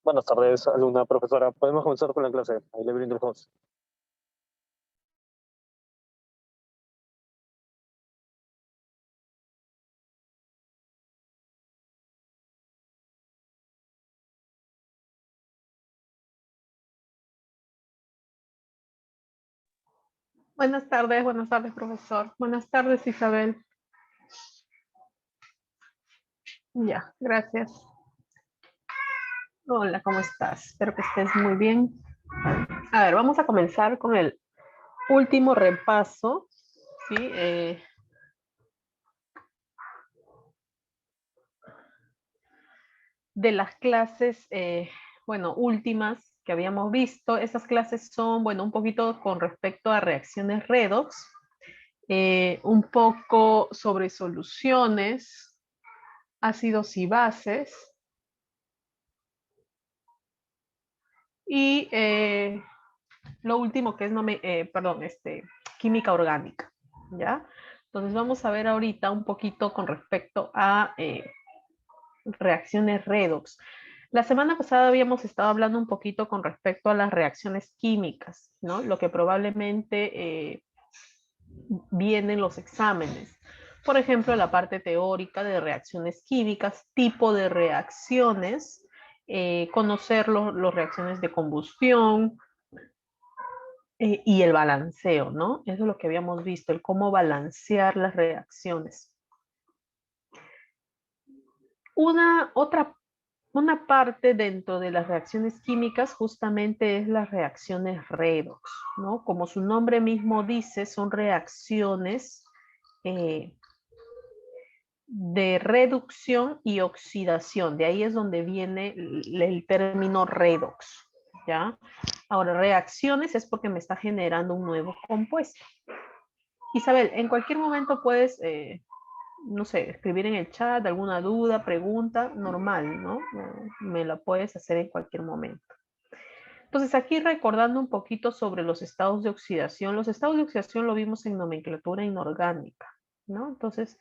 Buenas tardes, alumna, profesora. Podemos comenzar con la clase. Ahí le brindo el host. Buenas tardes, profesor. Buenas tardes, Isabel. Ya, gracias. Hola, ¿cómo estás? Espero que estés muy bien. A ver, vamos a comenzar con el último repaso, ¿sí? De las clases, bueno, últimas que habíamos visto. Esas clases son, bueno, un poquito con respecto a reacciones redox, un poco sobre soluciones, ácidos y bases, y lo último que es, química orgánica, ¿ya? Entonces vamos a ver ahorita un poquito con respecto a reacciones redox. La semana pasada habíamos estado hablando un poquito con respecto a las reacciones químicas, ¿no? Lo que probablemente viene en los exámenes. Por ejemplo, la parte teórica de reacciones químicas, tipo de reacciones, conocer las reacciones de combustión, y el balanceo, ¿no? Eso es lo que habíamos visto, el cómo balancear las reacciones. Una parte dentro de las reacciones químicas justamente es las reacciones redox, ¿no? Como su nombre mismo dice, son reacciones de reducción y oxidación. De ahí es donde viene el término redox, ¿ya? Ahora, reacciones es porque me está generando un nuevo compuesto. Isabel, en cualquier momento puedes, no sé, escribir en el chat alguna duda, pregunta, normal, ¿no? Me la puedes hacer en cualquier momento. Entonces, aquí recordando un poquito sobre los estados de oxidación. Los estados de oxidación lo vimos en nomenclatura inorgánica, ¿no? Entonces,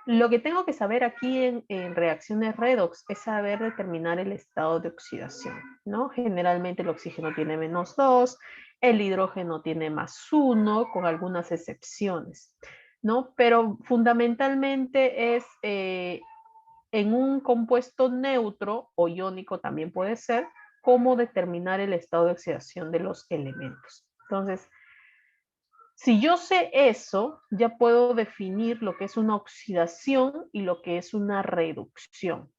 lo que tengo que saber aquí en reacciones redox es saber determinar el estado de oxidación, ¿no? Generalmente el oxígeno tiene -2, el hidrógeno tiene +1, con algunas excepciones, ¿no? Pero fundamentalmente es en un compuesto neutro o iónico también puede ser, cómo determinar el estado de oxidación de los elementos. Entonces, si yo sé eso, ya puedo definir lo que es una oxidación y lo que es una reducción.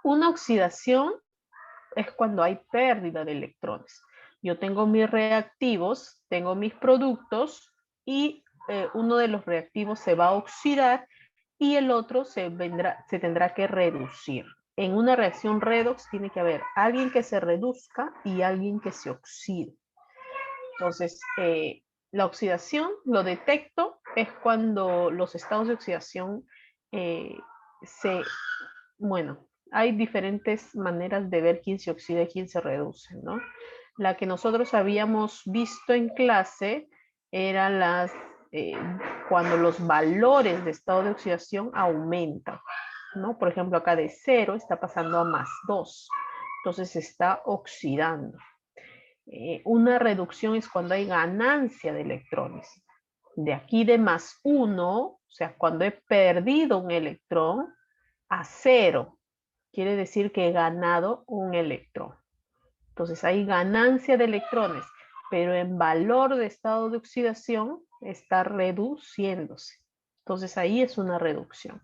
Una oxidación es cuando hay pérdida de electrones. Yo tengo mis reactivos, tengo mis productos y uno de los reactivos se va a oxidar y el otro se tendrá que reducir. En una reacción redox tiene que haber alguien que se reduzca y alguien que se oxide. Entonces, la oxidación lo detecto es cuando los estados de oxidación bueno, hay diferentes maneras de ver quién se oxida y quién se reduce, ¿no? La que nosotros habíamos visto en clase era cuando los valores de estado de oxidación aumentan, ¿no? Por ejemplo, acá de 0 está pasando a +2, entonces se está oxidando. Una reducción es cuando hay ganancia de electrones. De aquí de +1, o sea, cuando he perdido un electrón, a 0. Quiere decir que he ganado un electrón. Entonces hay ganancia de electrones, pero en valor de estado de oxidación está reduciéndose. Entonces ahí es una reducción.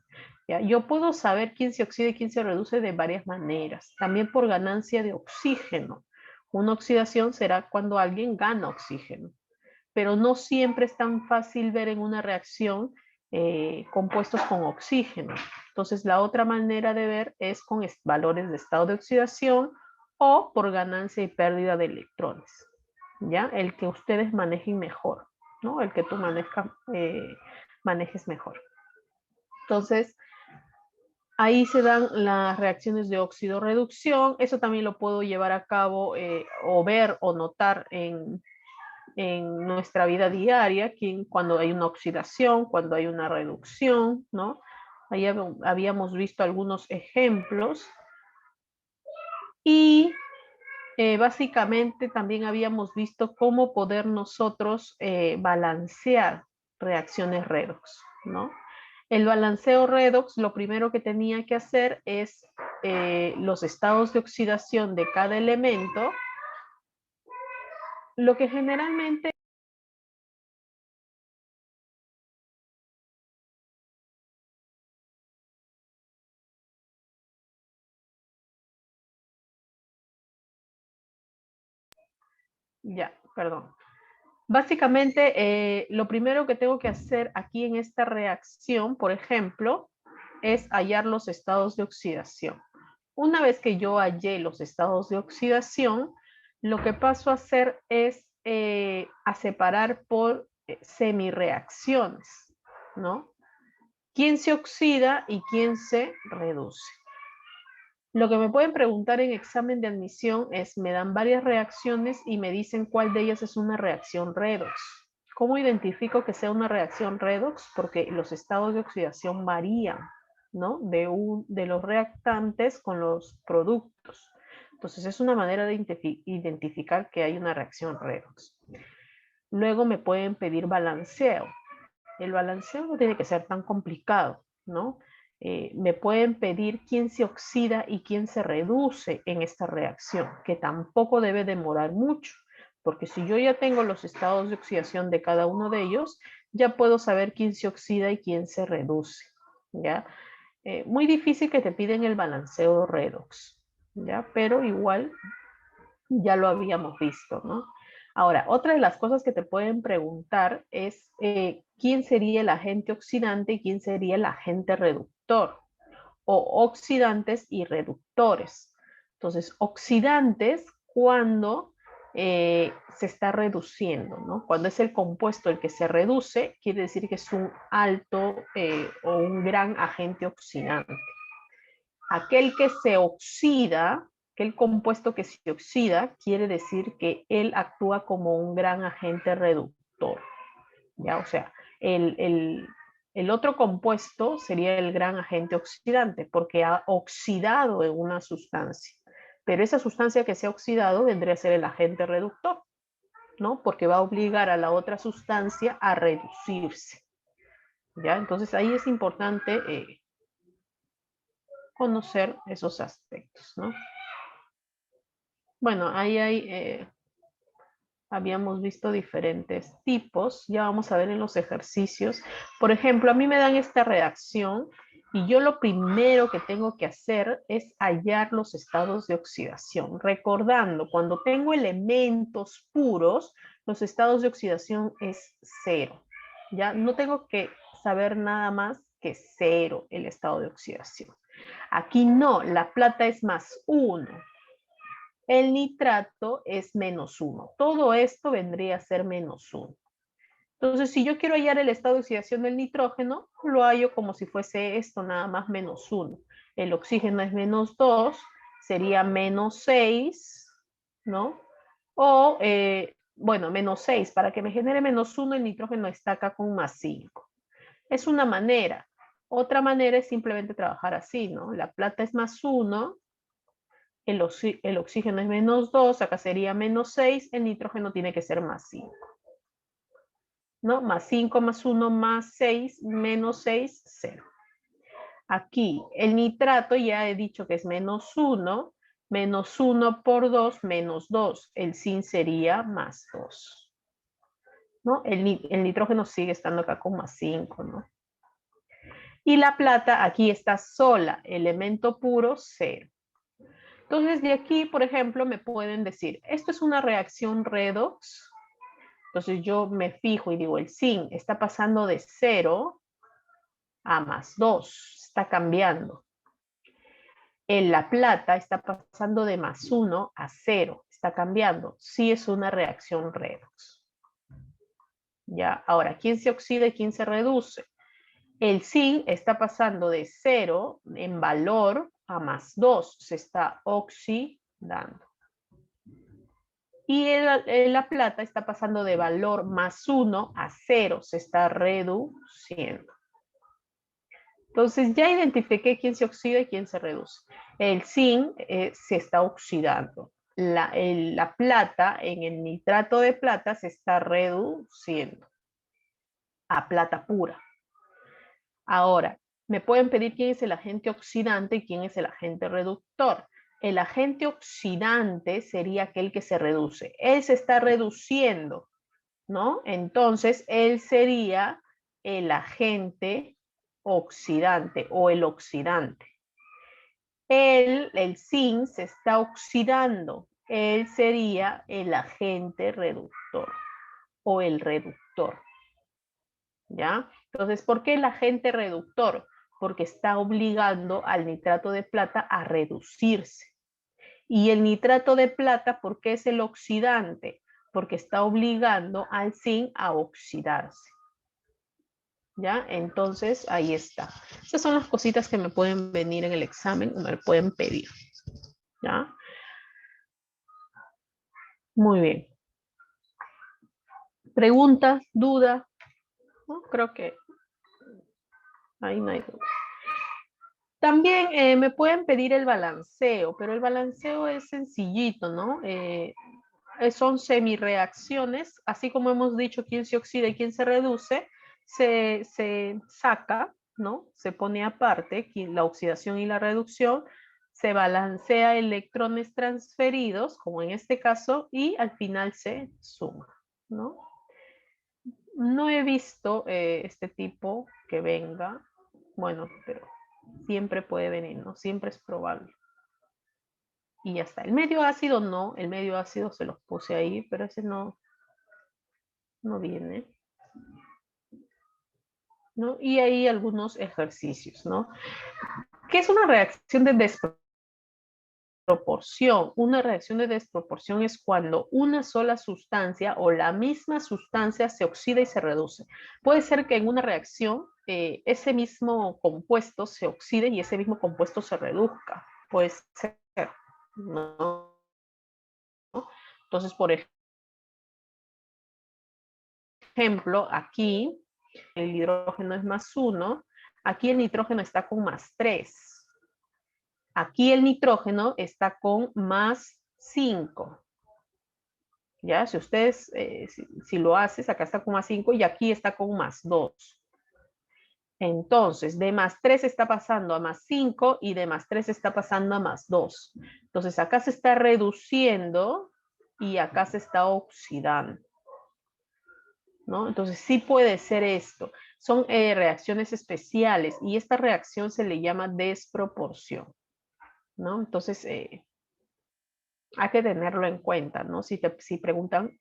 ¿Ya? Yo puedo saber quién se oxida y quién se reduce de varias maneras. También por ganancia de oxígeno. Una oxidación será cuando alguien gana oxígeno, pero no siempre es tan fácil ver en una reacción compuestos con oxígeno. Entonces, la otra manera de ver es con valores de estado de oxidación o por ganancia y pérdida de electrones. ¿Ya? El que ustedes manejen mejor, ¿no? El que tú manejes mejor. Entonces, ahí se dan las reacciones de óxido-reducción. Eso también lo puedo llevar a cabo o ver o notar en nuestra vida diaria, cuando hay una oxidación, cuando hay una reducción, ¿no? Ahí habíamos visto algunos ejemplos Y básicamente también habíamos visto cómo poder nosotros balancear reacciones redox, ¿no? El balanceo redox, lo primero que tenía que hacer es los estados de oxidación de cada elemento, lo que generalmente ya, perdón. Básicamente, lo primero que tengo que hacer aquí en esta reacción, por ejemplo, es hallar los estados de oxidación. Una vez que yo hallé los estados de oxidación, lo que paso a hacer es a separar por semireacciones, ¿no? ¿Quién se oxida y quién se reduce? Lo que me pueden preguntar en examen de admisión es, me dan varias reacciones y me dicen cuál de ellas es una reacción redox. ¿Cómo identifico que sea una reacción redox? Porque los estados de oxidación varían, ¿no? De los reactantes con los productos. Entonces es una manera de identificar que hay una reacción redox. Luego me pueden pedir balanceo. El balanceo no tiene que ser tan complicado, ¿no? Me pueden pedir quién se oxida y quién se reduce en esta reacción, que tampoco debe demorar mucho, porque si yo ya tengo los estados de oxidación de cada uno de ellos, ya puedo saber quién se oxida y quién se reduce, ¿ya? Muy difícil que te piden el balanceo redox, ¿ya? Pero igual ya lo habíamos visto, ¿no? Ahora, otra de las cosas que te pueden preguntar es quién sería el agente oxidante y quién sería el agente reductor, o oxidantes y reductores. Entonces, oxidantes cuando se está reduciendo, ¿no? Cuando es el compuesto el que se reduce, quiere decir que es un alto o un gran agente oxidante. Aquel que se oxida, aquel compuesto que se oxida, quiere decir que él actúa como un gran agente reductor. ¿Ya? O sea, el otro compuesto sería el gran agente oxidante, porque ha oxidado en una sustancia. Pero esa sustancia que se ha oxidado vendría a ser el agente reductor, ¿no? Porque va a obligar a la otra sustancia a reducirse. ¿Ya? Entonces ahí es importante conocer esos aspectos, ¿no? Bueno, ahí habíamos visto diferentes tipos. Ya vamos a ver en los ejercicios. Por ejemplo, a mí me dan esta reacción y yo lo primero que tengo que hacer es hallar los estados de oxidación. Recordando, cuando tengo elementos puros, los estados de oxidación es 0. Ya no tengo que saber nada más que 0 el estado de oxidación. Aquí no, la plata es +1. El nitrato es -1. Todo esto vendría a ser -1. Entonces, si yo quiero hallar el estado de oxidación del nitrógeno, lo hallo como si fuese esto, nada más -1. El oxígeno es -2, sería -6, ¿no? O, bueno, -6. Para que me genere -1, el nitrógeno está acá con +5. Es una manera. Otra manera es simplemente trabajar así, ¿no? La plata es +1, el oxígeno es -2, acá sería -6, el nitrógeno tiene que ser +5. ¿No? +5, +1, +6, -6, 0. Aquí, el nitrato ya he dicho que es -1, -1 por 2, -2. El zinc sería +2. ¿No? El nitrógeno sigue estando acá con +5, ¿no? Y la plata aquí está sola, elemento puro, 0. Entonces, de aquí, por ejemplo, me pueden decir, esto es una reacción redox. Entonces, yo me fijo y digo, el zinc está pasando de 0 a +2, está cambiando. La plata está pasando de +1 a 0, está cambiando. Sí es una reacción redox. Ya, ahora, ¿quién se oxida y quién se reduce? El zinc está pasando de 0 en valor a +2, se está oxidando. Y la plata está pasando de valor +1 a 0, se está reduciendo. Entonces ya identifiqué quién se oxida y quién se reduce. El zinc se está oxidando. La plata en el nitrato de plata se está reduciendo a plata pura. Ahora, me pueden pedir quién es el agente oxidante y quién es el agente reductor. El agente oxidante sería aquel que se reduce. Él se está reduciendo, ¿no? Entonces, él sería el agente oxidante o el oxidante. El zinc se está oxidando. Él sería el agente reductor o el reductor. ¿Ya? Entonces, ¿por qué el agente reductor? Porque está obligando al nitrato de plata a reducirse. Y el nitrato de plata, ¿por qué es el oxidante? Porque está obligando al zinc a oxidarse. ¿Ya? Entonces, ahí está. Esas son las cositas que me pueden venir en el examen o me pueden pedir. ¿Ya? Muy bien. ¿Preguntas? ¿Dudas? ¿No? Creo que ahí no hay duda. También me pueden pedir el balanceo, pero el balanceo es sencillito, ¿no? Son semireacciones, así como hemos dicho quién se oxida y quién se reduce, se saca, ¿no? Se pone aparte la oxidación y la reducción, se balancea electrones transferidos, como en este caso, y al final se suma, ¿no? No he visto este tipo que venga, bueno, pero siempre puede venir, ¿no? Siempre es probable. Y ya está. El medio ácido no, el medio ácido se los puse ahí, pero ese no viene, ¿no? Y ahí algunos ejercicios, ¿no? ¿Qué es una reacción de desproporción? Una reacción de desproporción es cuando una sola sustancia o la misma sustancia se oxida y se reduce. Puede ser que en una reacción ese mismo compuesto se oxide y ese mismo compuesto se reduzca. Puede ser, ¿no? Entonces, por ejemplo, aquí el hidrógeno es +1, aquí el nitrógeno está con +3. Aquí el nitrógeno está con +5. ¿Ya? Si ustedes, si lo haces, acá está con +5 y aquí está con +2. Entonces, de +3 está pasando a +5 y de +3 está pasando a +2. Entonces, acá se está reduciendo y acá se está oxidando, ¿no? Entonces, sí puede ser esto. Son reacciones especiales y esta reacción se le llama desproporción, ¿no? Entonces, hay que tenerlo en cuenta, ¿no? Si preguntan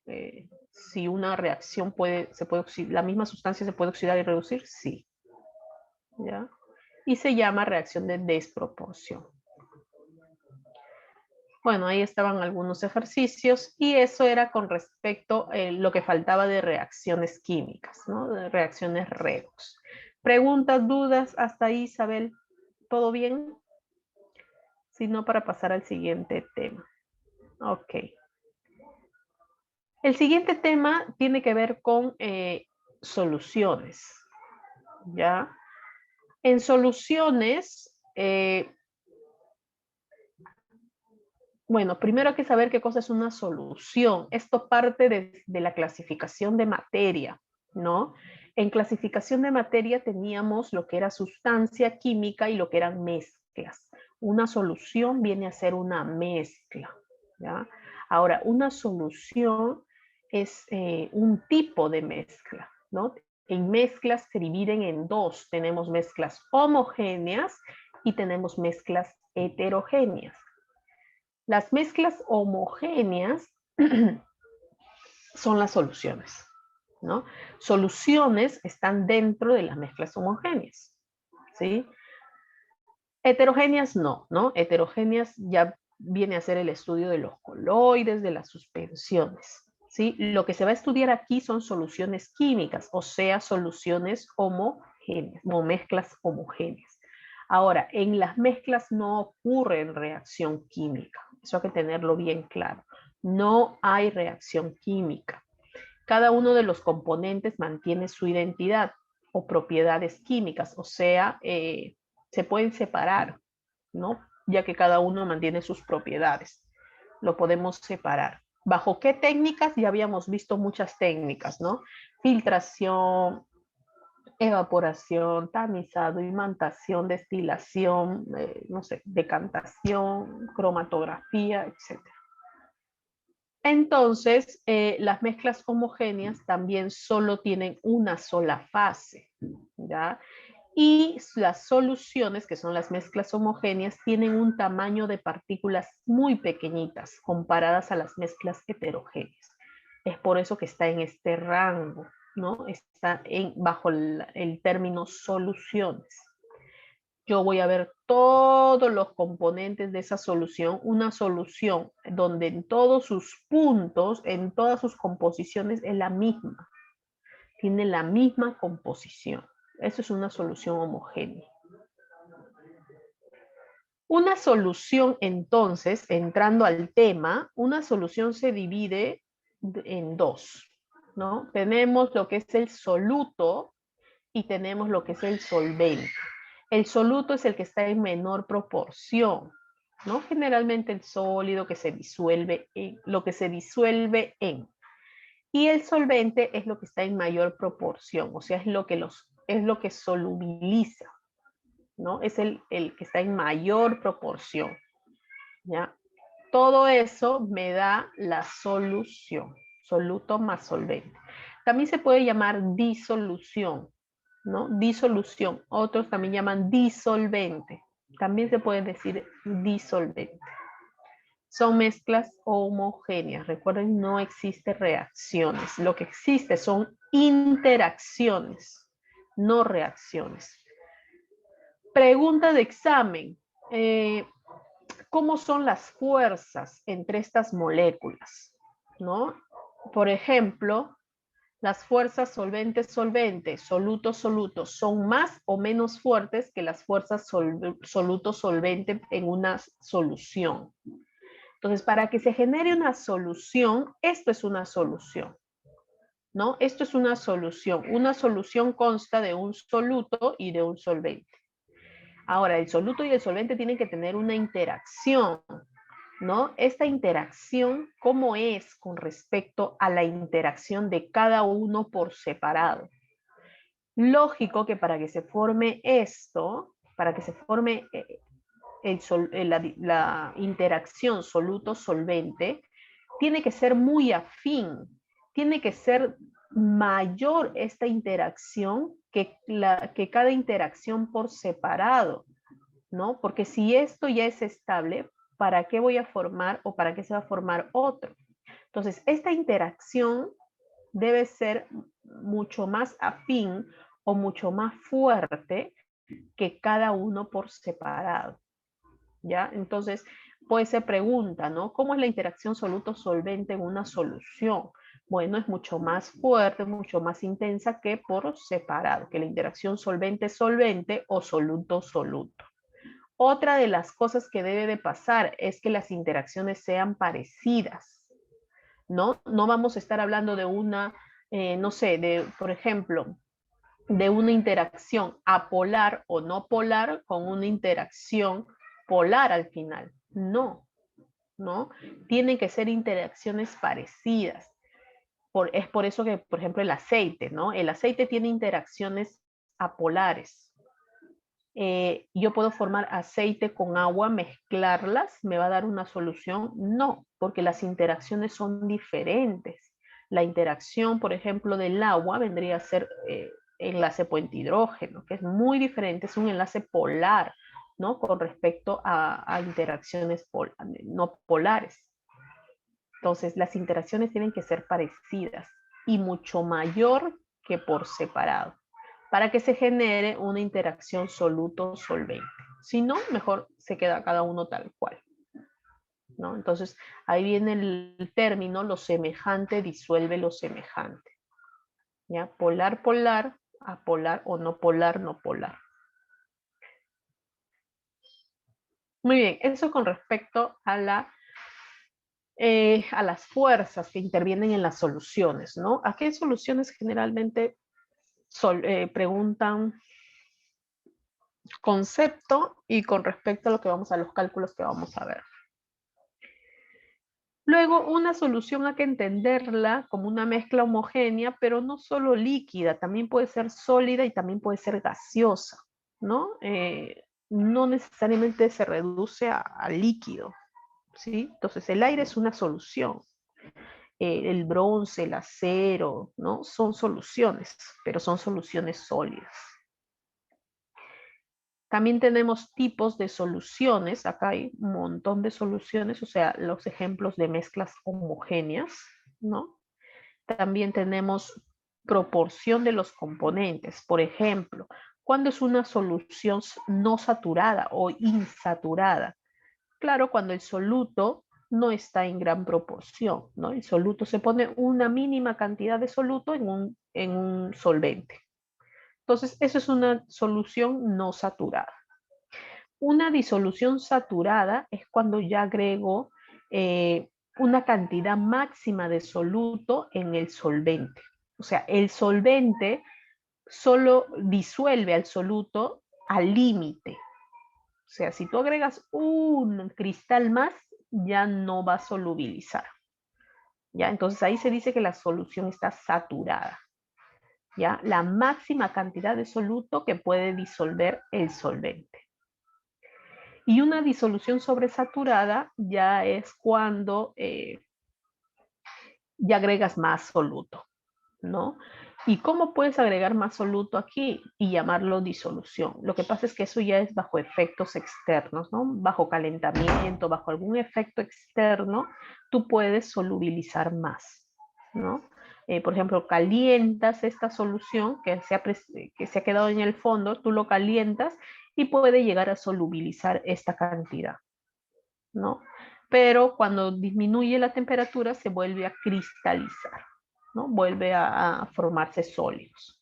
si una reacción se puede oxidar, la misma sustancia se puede oxidar y reducir, sí. ¿Ya? Y se llama reacción de desproporción. Bueno, ahí estaban algunos ejercicios y eso era con respecto a lo que faltaba de reacciones químicas, ¿no? De reacciones redox. ¿Preguntas, dudas hasta ahí, Isabel? ¿Todo bien? Si no, para pasar al siguiente tema. Ok. El siguiente tema tiene que ver con soluciones, ¿ya? En soluciones, bueno, primero hay que saber qué cosa es una solución. Esto parte de la clasificación de materia, ¿no? En clasificación de materia teníamos lo que era sustancia química y lo que eran mezclas. Una solución viene a ser una mezcla, ¿ya? Ahora, una solución es un tipo de mezcla, ¿no? En mezclas se dividen en dos. Tenemos mezclas homogéneas y tenemos mezclas heterogéneas. Las mezclas homogéneas son las soluciones, ¿no? Soluciones están dentro de las mezclas homogéneas, ¿sí? Heterogéneas no, ¿no? Heterogéneas ya viene a ser el estudio de los coloides, de las suspensiones, ¿sí? Lo que se va a estudiar aquí son soluciones químicas, o sea, soluciones homogéneas, o mezclas homogéneas. Ahora, en las mezclas no ocurre reacción química, eso hay que tenerlo bien claro. No hay reacción química. Cada uno de los componentes mantiene su identidad. o propiedades químicas, o sea, se pueden separar, ¿no? Ya que cada uno mantiene sus propiedades. Lo podemos separar. ¿Bajo qué técnicas? Ya habíamos visto muchas técnicas, ¿no? Filtración, evaporación, tamizado, imantación, destilación, no sé, decantación, cromatografía, etc. Entonces, las mezclas homogéneas también solo tienen una sola fase, ¿ya? Y las soluciones, que son las mezclas homogéneas, tienen un tamaño de partículas muy pequeñitas comparadas a las mezclas heterogéneas. Es por eso que está en este rango, ¿no? Está bajo el término soluciones. Yo voy a ver todos los componentes de esa solución, una solución donde en todos sus puntos, en todas sus composiciones es la misma, tiene la misma composición. Eso es una solución homogénea. Una solución, entonces, entrando al tema, una solución se divide en dos, ¿no? Tenemos lo que es el soluto y tenemos lo que es el solvente. El soluto es el que está en menor proporción, ¿no? Generalmente el sólido que se disuelve en, lo que se disuelve en. Y el solvente es lo que está en mayor proporción, o sea, es lo que solubiliza, ¿no? Es el que está en mayor proporción, ¿ya? Todo eso me da la solución, soluto más solvente. También se puede llamar disolución, ¿no? Disolución. Otros también llaman disolvente. También se puede decir disolvente. Son mezclas homogéneas. Recuerden, no existe reacciones. Lo que existe son interacciones, no reacciones. Pregunta de examen. ¿Cómo son las fuerzas entre estas moléculas? ¿No? Por ejemplo, las fuerzas solvente-solvente, soluto-soluto, son más o menos fuertes que las fuerzas soluto-solvente en una solución. Entonces, para que se genere una solución, esto es una solución, ¿no? Esto es una solución. Una solución consta de un soluto y de un solvente. Ahora, el soluto y el solvente tienen que tener una interacción, ¿no? Esta interacción, ¿cómo es con respecto a la interacción de cada uno por separado? Lógico que para que se forme esto, para que se forme la interacción soluto-solvente, tiene que ser muy afín, tiene que ser mayor esta interacción que cada interacción por separado, ¿no? Porque si esto ya es estable, ¿para qué voy a formar o para qué se va a formar otro? Entonces, esta interacción debe ser mucho más afín o mucho más fuerte que cada uno por separado, ¿ya? Entonces, pues se pregunta, ¿no? ¿Cómo es la interacción soluto-solvente en una solución? Bueno, es mucho más fuerte, mucho más intensa que por separado, que la interacción solvente-solvente o soluto-soluto. Otra de las cosas que debe de pasar es que las interacciones sean parecidas, ¿no? No vamos a estar hablando de una, no sé, por ejemplo, de una interacción apolar o no polar con una interacción polar al final. No, ¿no? Tienen que ser interacciones parecidas. Es por eso que, por ejemplo, el aceite, ¿no? El aceite tiene interacciones apolares. Yo puedo formar aceite con agua, mezclarlas, ¿me va a dar una solución? No, porque las interacciones son diferentes. La interacción, por ejemplo, del agua vendría a ser enlace puente hidrógeno, que es muy diferente, es un enlace polar, ¿no? Con respecto a interacciones no polares. Entonces, las interacciones tienen que ser parecidas y mucho mayor que por separado, para que se genere una interacción soluto-solvente. Si no, mejor se queda cada uno tal cual, ¿no? Entonces, ahí viene el término, lo semejante disuelve lo semejante. ¿Ya? Polar, polar, apolar o no polar, no polar. Muy bien, eso con respecto a las fuerzas que intervienen en las soluciones, ¿no? ¿A qué soluciones generalmente preguntan concepto y con respecto a lo que vamos a los cálculos que vamos a ver. Luego, una solución hay que entenderla como una mezcla homogénea, pero no solo líquida, también puede ser sólida y también puede ser gaseosa, ¿no? No necesariamente se reduce a líquido, ¿sí? Entonces, el aire es una solución. El bronce, el acero, ¿no? Son soluciones, pero son soluciones sólidas. También tenemos tipos de soluciones. Acá hay un montón de soluciones, o sea, los ejemplos de mezclas homogéneas, ¿no? También tenemos proporción de los componentes. Por ejemplo, ¿cuándo es una solución no saturada o insaturada? Claro, cuando el soluto no está en gran proporción, ¿no? El soluto se pone una mínima cantidad de soluto en un solvente. Entonces, eso es una solución no saturada. Una disolución saturada es cuando ya agrego una cantidad máxima de soluto en el solvente. O sea, el solvente solo disuelve al soluto al límite. O sea, si tú agregas un cristal más, ya no va a solubilizar. ¿Ya? Entonces ahí se dice que la solución está saturada. ¿Ya? La máxima cantidad de soluto que puede disolver el solvente. Y una disolución sobresaturada ya es cuando ya agregas más soluto, ¿no? ¿Y cómo puedes agregar más soluto aquí y llamarlo disolución? Lo que pasa es que eso ya es bajo efectos externos, ¿no? Bajo calentamiento, bajo algún efecto externo, tú puedes solubilizar más, ¿no? Por ejemplo, calientas esta solución que se ha quedado en el fondo, tú lo calientas y puede llegar a solubilizar esta cantidad, ¿no? Pero cuando disminuye la temperatura se vuelve a cristalizar, ¿no? Vuelve a formarse sólidos.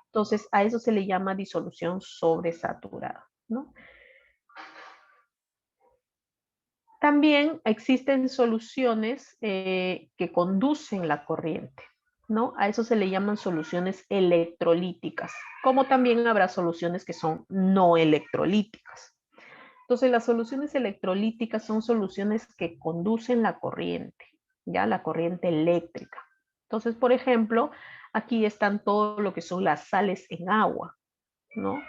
Entonces, a eso se le llama disolución sobresaturada, ¿no? También existen soluciones que conducen la corriente, ¿no? A eso se le llaman soluciones electrolíticas, como también habrá soluciones que son no electrolíticas. Entonces, las soluciones electrolíticas son soluciones que conducen la corriente, ¿ya? La corriente eléctrica. Entonces, por ejemplo, aquí están todo lo que son las sales en agua, ¿no?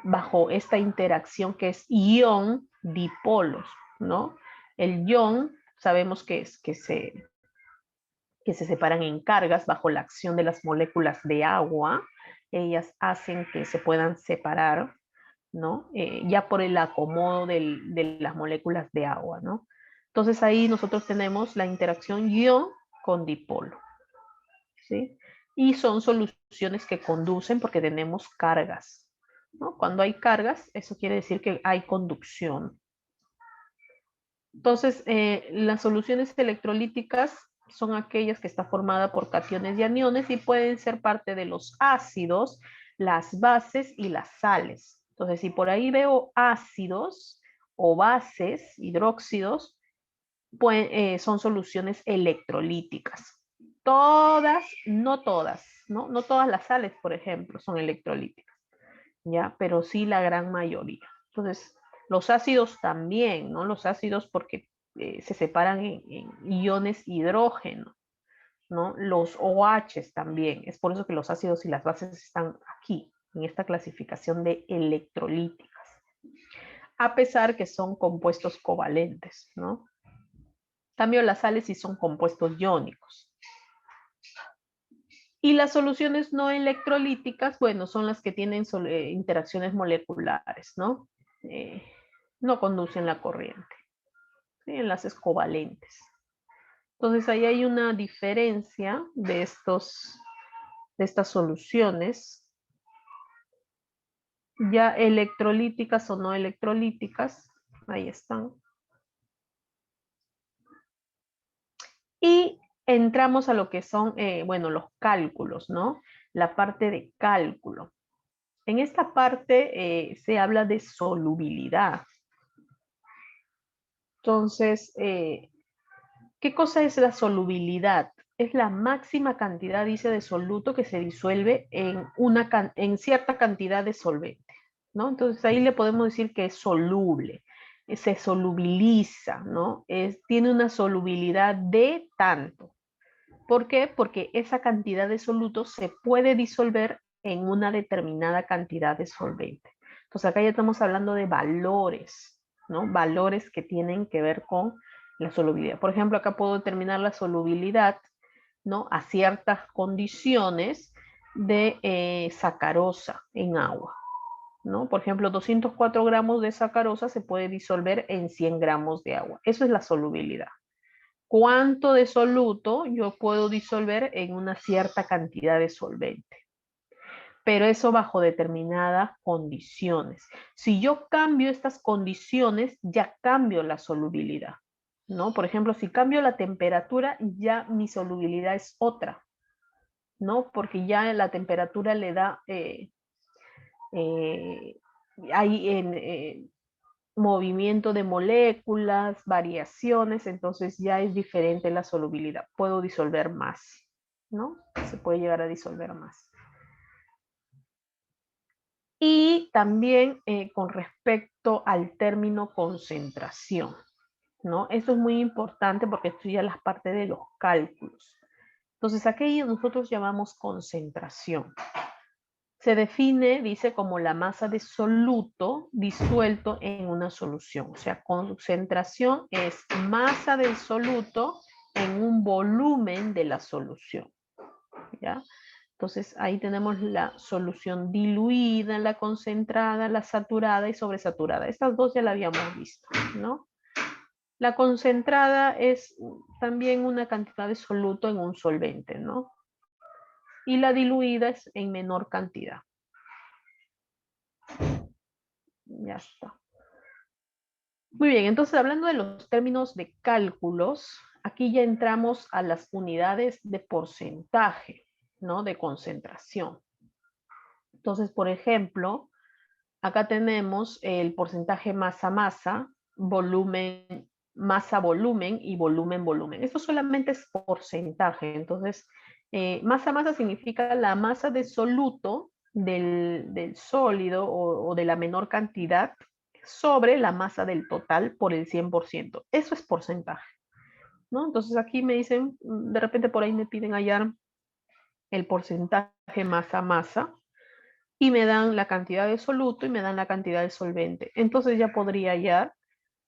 Bajo esta interacción que es ion-dipolos, ¿no? El ion sabemos que se separan en cargas bajo la acción de las moléculas de agua. Ellas hacen que se puedan separar, ¿no? Ya por el acomodo de las moléculas de agua, ¿no? Entonces ahí nosotros tenemos la interacción ion con dipolo, ¿sí? Y son soluciones que conducen porque tenemos cargas, ¿no? Cuando hay cargas, eso quiere decir que hay conducción. Entonces, las soluciones electrolíticas son aquellas que están formadas por cationes y aniones y pueden ser parte de los ácidos, las bases y las sales. Entonces, si por ahí veo ácidos o bases, hidróxidos, pues, son soluciones electrolíticas. Todas, no todas, ¿no? No todas las sales, por ejemplo, son electrolíticas, ¿ya? Pero sí la gran mayoría. Entonces, los ácidos también, ¿no? Los ácidos porque se separan en iones hidrógeno, ¿no? Los OHs también. Es por eso que los ácidos y las bases están aquí, en esta clasificación de electrolíticas. A pesar que son compuestos covalentes, ¿no? En cambio, las sales sí son compuestos iónicos. Y las soluciones no electrolíticas, bueno, son las que tienen interacciones moleculares, ¿no? No conducen la corriente. ¿Sí? Enlaces covalentes. Entonces, ahí hay una diferencia de estas soluciones, ya electrolíticas o no electrolíticas. Ahí están. Y entramos a lo que son, bueno, los cálculos, ¿no? La parte de cálculo. En esta parte se habla de solubilidad. Entonces, ¿qué cosa es la solubilidad? es la máxima cantidad, dice, de soluto que se disuelve en cierta cantidad de solvente, ¿no? Entonces ahí le podemos decir que es soluble, se solubiliza, ¿no? Tiene una solubilidad de tanto. ¿Por qué? Porque esa cantidad de soluto se puede disolver en una determinada cantidad de solvente. Entonces acá ya estamos hablando de valores, ¿no? Valores que tienen que ver con la solubilidad. Por ejemplo, acá puedo determinar la solubilidad, ¿no? A ciertas condiciones de sacarosa en agua, ¿no? Por ejemplo, 204 gramos de sacarosa se puede disolver en 100 gramos de agua. Eso es la solubilidad. ¿Cuánto de soluto yo puedo disolver en una cierta cantidad de solvente? Pero eso bajo determinadas condiciones. Si yo cambio estas condiciones, ya cambio la solubilidad, ¿no? Por ejemplo, si cambio la temperatura, ya mi solubilidad es otra, ¿no? Porque ya la temperatura le da, hay movimiento de moléculas, variaciones, entonces ya es diferente la solubilidad. Puedo disolver más, ¿no? Se puede llegar a disolver más. Y también con respecto al término concentración, ¿no? Esto es muy importante porque estudia las partes de los cálculos. Entonces, aquello nosotros llamamos concentración. Se define, dice, como la masa de soluto disuelto en una solución. O sea, concentración es masa del soluto en un volumen de la solución, ¿ya? Entonces, ahí tenemos la solución diluida, la concentrada, la saturada y sobresaturada. Estas dos ya la habíamos visto, ¿no? La concentrada es también una cantidad de soluto en un solvente, ¿no? Y la diluida es en menor cantidad. Ya está. Muy bien, entonces hablando de los términos de cálculos, aquí ya entramos a las unidades de porcentaje, ¿no? De concentración. Entonces, por ejemplo, acá tenemos el porcentaje masa-masa, volumen, masa-volumen y volumen-volumen. Esto solamente es porcentaje. Entonces, masa-masa significa la masa de soluto del sólido o de la menor cantidad sobre la masa del total por el 100%. Eso es porcentaje, ¿no? Entonces aquí me dicen, de repente por ahí me piden hallar el porcentaje masa-masa y me dan la cantidad de soluto y me dan la cantidad de solvente. Entonces ya podría hallar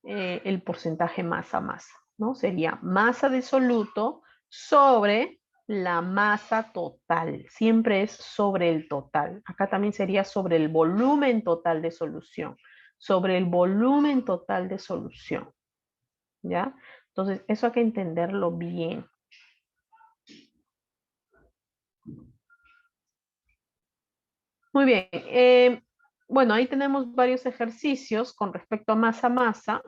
el porcentaje masa-masa, ¿no? Sería masa de soluto sobre la masa total. Siempre es sobre el total. Acá también sería sobre el volumen total de solución. Sobre el volumen total de solución, ¿ya? Entonces, eso hay que entenderlo bien. Muy bien. Bueno, ahí tenemos varios ejercicios con respecto a masa-masa.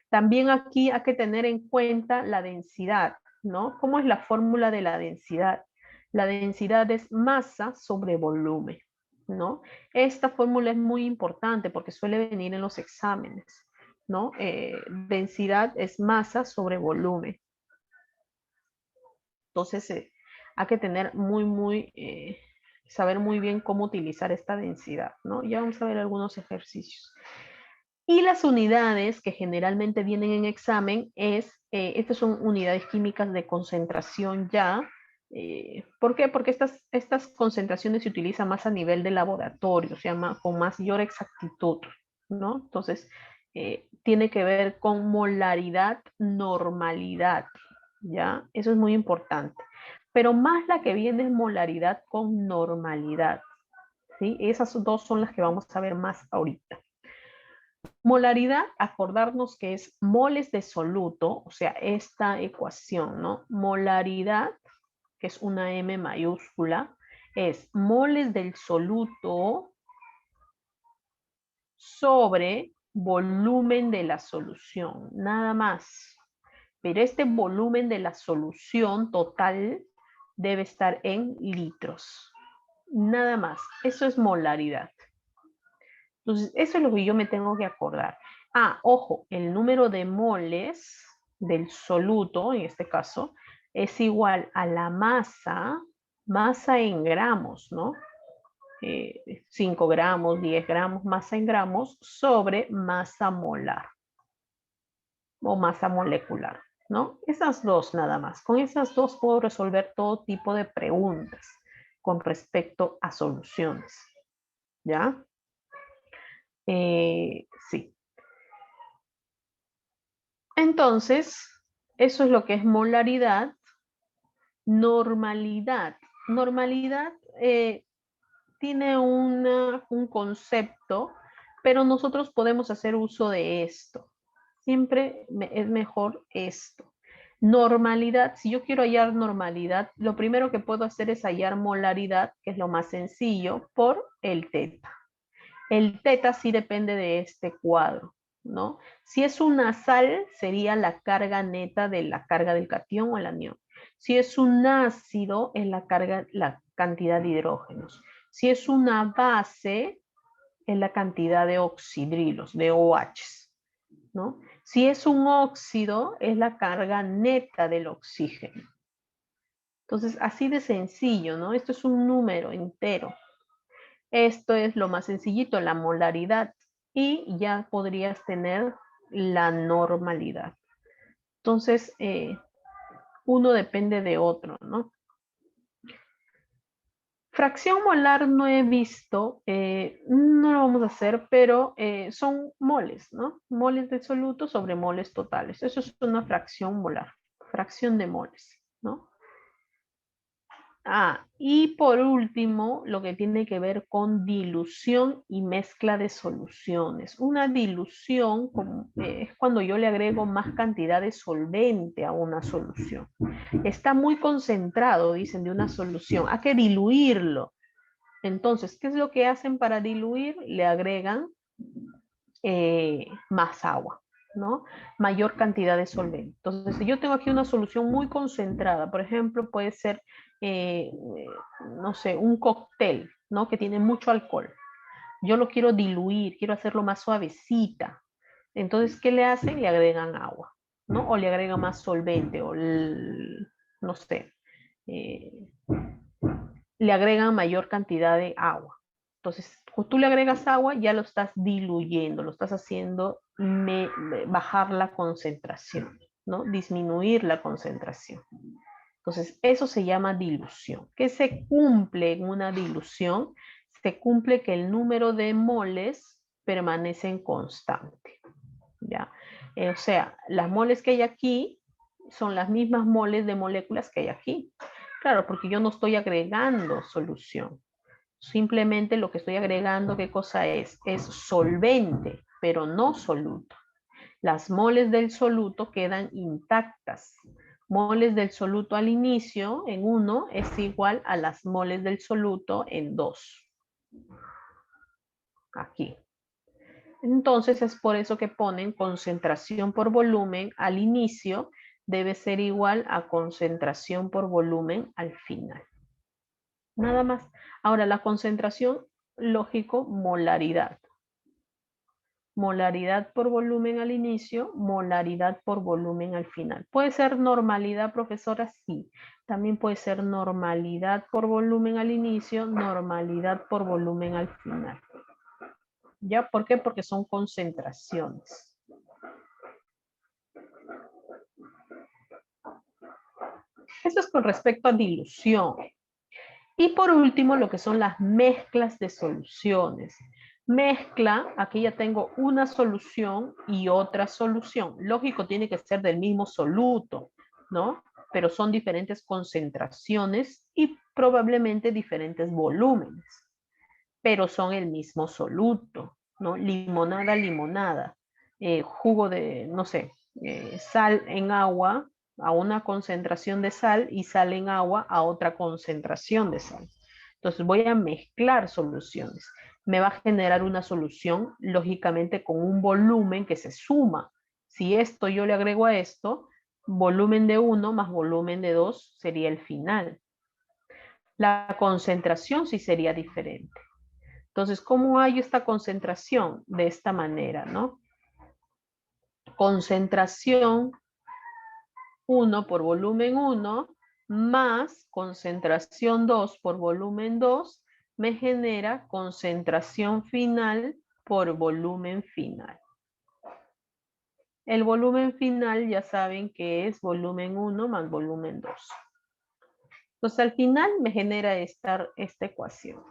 También aquí hay que tener en cuenta la densidad, ¿no? ¿Cómo es la fórmula de la densidad? La densidad es masa sobre volumen, ¿no? Esta fórmula es muy importante porque suele venir en los exámenes, ¿no? Densidad es masa sobre volumen. Entonces, hay que tener saber muy bien cómo utilizar esta densidad, ¿no? Ya vamos a ver algunos ejercicios. Y las unidades que generalmente vienen en examen estas son unidades químicas de concentración ya. ¿Por qué? Porque estas concentraciones se utilizan más a nivel de laboratorio, o sea, con mayor exactitud, ¿no? Entonces, tiene que ver con molaridad, normalidad, ¿ya? Eso es muy importante. Pero más la que viene es molaridad con normalidad, ¿sí? Esas dos son las que vamos a ver más ahorita. Molaridad, acordarnos que es moles de soluto, o sea, esta ecuación, ¿no? Molaridad, que es una M mayúscula, es moles del soluto sobre volumen de la solución, nada más. Pero este volumen de la solución total debe estar en litros. Nada más. Eso es molaridad. Entonces, eso es lo que yo me tengo que acordar. Ah, ojo, el número de moles del soluto, en este caso, es igual a la masa en gramos, ¿no? 5 gramos, 10 gramos, masa en gramos sobre masa molar o masa molecular, ¿no? Esas dos nada más. Con esas dos puedo resolver todo tipo de preguntas con respecto a soluciones, ¿ya? Sí. Entonces, eso es lo que es molaridad. Normalidad. Normalidad tiene un concepto, pero nosotros podemos hacer uso de esto. Siempre es mejor esto. Normalidad, si yo quiero hallar normalidad, lo primero que puedo hacer es hallar molaridad, que es lo más sencillo, por el teta. El teta sí depende de este cuadro, ¿no? Si es una sal, sería la carga neta de la carga del catión o el anión. Si es un ácido, es la cantidad de hidrógenos. Si es una base, es la cantidad de oxidrilos, de OHs, ¿no? Si es un óxido, es la carga neta del oxígeno. Entonces, así de sencillo, ¿no? Esto es un número entero. Esto es lo más sencillito, la molaridad. Y ya podrías tener la normalidad. Entonces, uno depende de otro, ¿no? Fracción molar no he visto, no lo vamos a hacer, pero son moles, ¿no? Moles de soluto sobre moles totales. Eso es una fracción molar, fracción de moles, ¿no? Y por último, lo que tiene que ver con dilución y mezcla de soluciones. Una dilución es cuando yo le agrego más cantidad de solvente a una solución. Está muy concentrado, dicen, de una solución. Hay que diluirlo. Entonces, ¿qué es lo que hacen para diluir? Le agregan más agua, ¿no? Mayor cantidad de solvente. Entonces, si yo tengo aquí una solución muy concentrada, por ejemplo, puede ser, no sé, un cóctel, ¿no? Que tiene mucho alcohol. Yo lo quiero diluir, quiero hacerlo más suavecita. Entonces, ¿qué le hacen? Le agregan agua, ¿no? O le agregan más solvente, o no sé, le agregan mayor cantidad de agua. Entonces, cuando tú le agregas agua, ya lo estás diluyendo, lo estás haciendo bajar la concentración, ¿no? Disminuir la concentración. Entonces, eso se llama dilución. ¿Qué se cumple en una dilución? Se cumple que el número de moles permanecen constante, ¿ya? O sea, las moles que hay aquí son las mismas moles de moléculas que hay aquí. Claro, porque yo no estoy agregando solución. Simplemente lo que estoy agregando, ¿qué cosa es? Es solvente, pero no soluto. Las moles del soluto quedan intactas. Moles del soluto al inicio, en 1, es igual a las moles del soluto en 2. Aquí. Entonces es por eso que ponen concentración por volumen al inicio debe ser igual a concentración por volumen al final. Nada más. Ahora, la concentración, lógico, molaridad. Molaridad por volumen al inicio, molaridad por volumen al final. ¿Puede ser normalidad, profesora? Sí. También puede ser normalidad por volumen al inicio, normalidad por volumen al final. ¿Ya? ¿Por qué? Porque son concentraciones. Eso es con respecto a dilución. Y por último, lo que son las mezclas de soluciones. Mezcla, aquí ya tengo una solución y otra solución. Lógico, tiene que ser del mismo soluto, ¿no? Pero son diferentes concentraciones y probablemente diferentes volúmenes. Pero son el mismo soluto, ¿no? Limonada, limonada. Jugo de, no sé, sal en agua a una concentración de sal y sal en agua a otra concentración de sal. Entonces voy a mezclar soluciones. Me va a generar una solución, lógicamente, con un volumen que se suma. Si esto yo le agrego a esto, volumen de 1 más volumen de 2 sería el final. La concentración sí sería diferente. Entonces, ¿cómo hay esta concentración? De esta manera, ¿no? Concentración 1 por volumen 1 más concentración 2 por volumen 2 me genera concentración final por volumen final. El volumen final ya saben que es volumen 1 más volumen 2. Entonces al final me genera esta ecuación.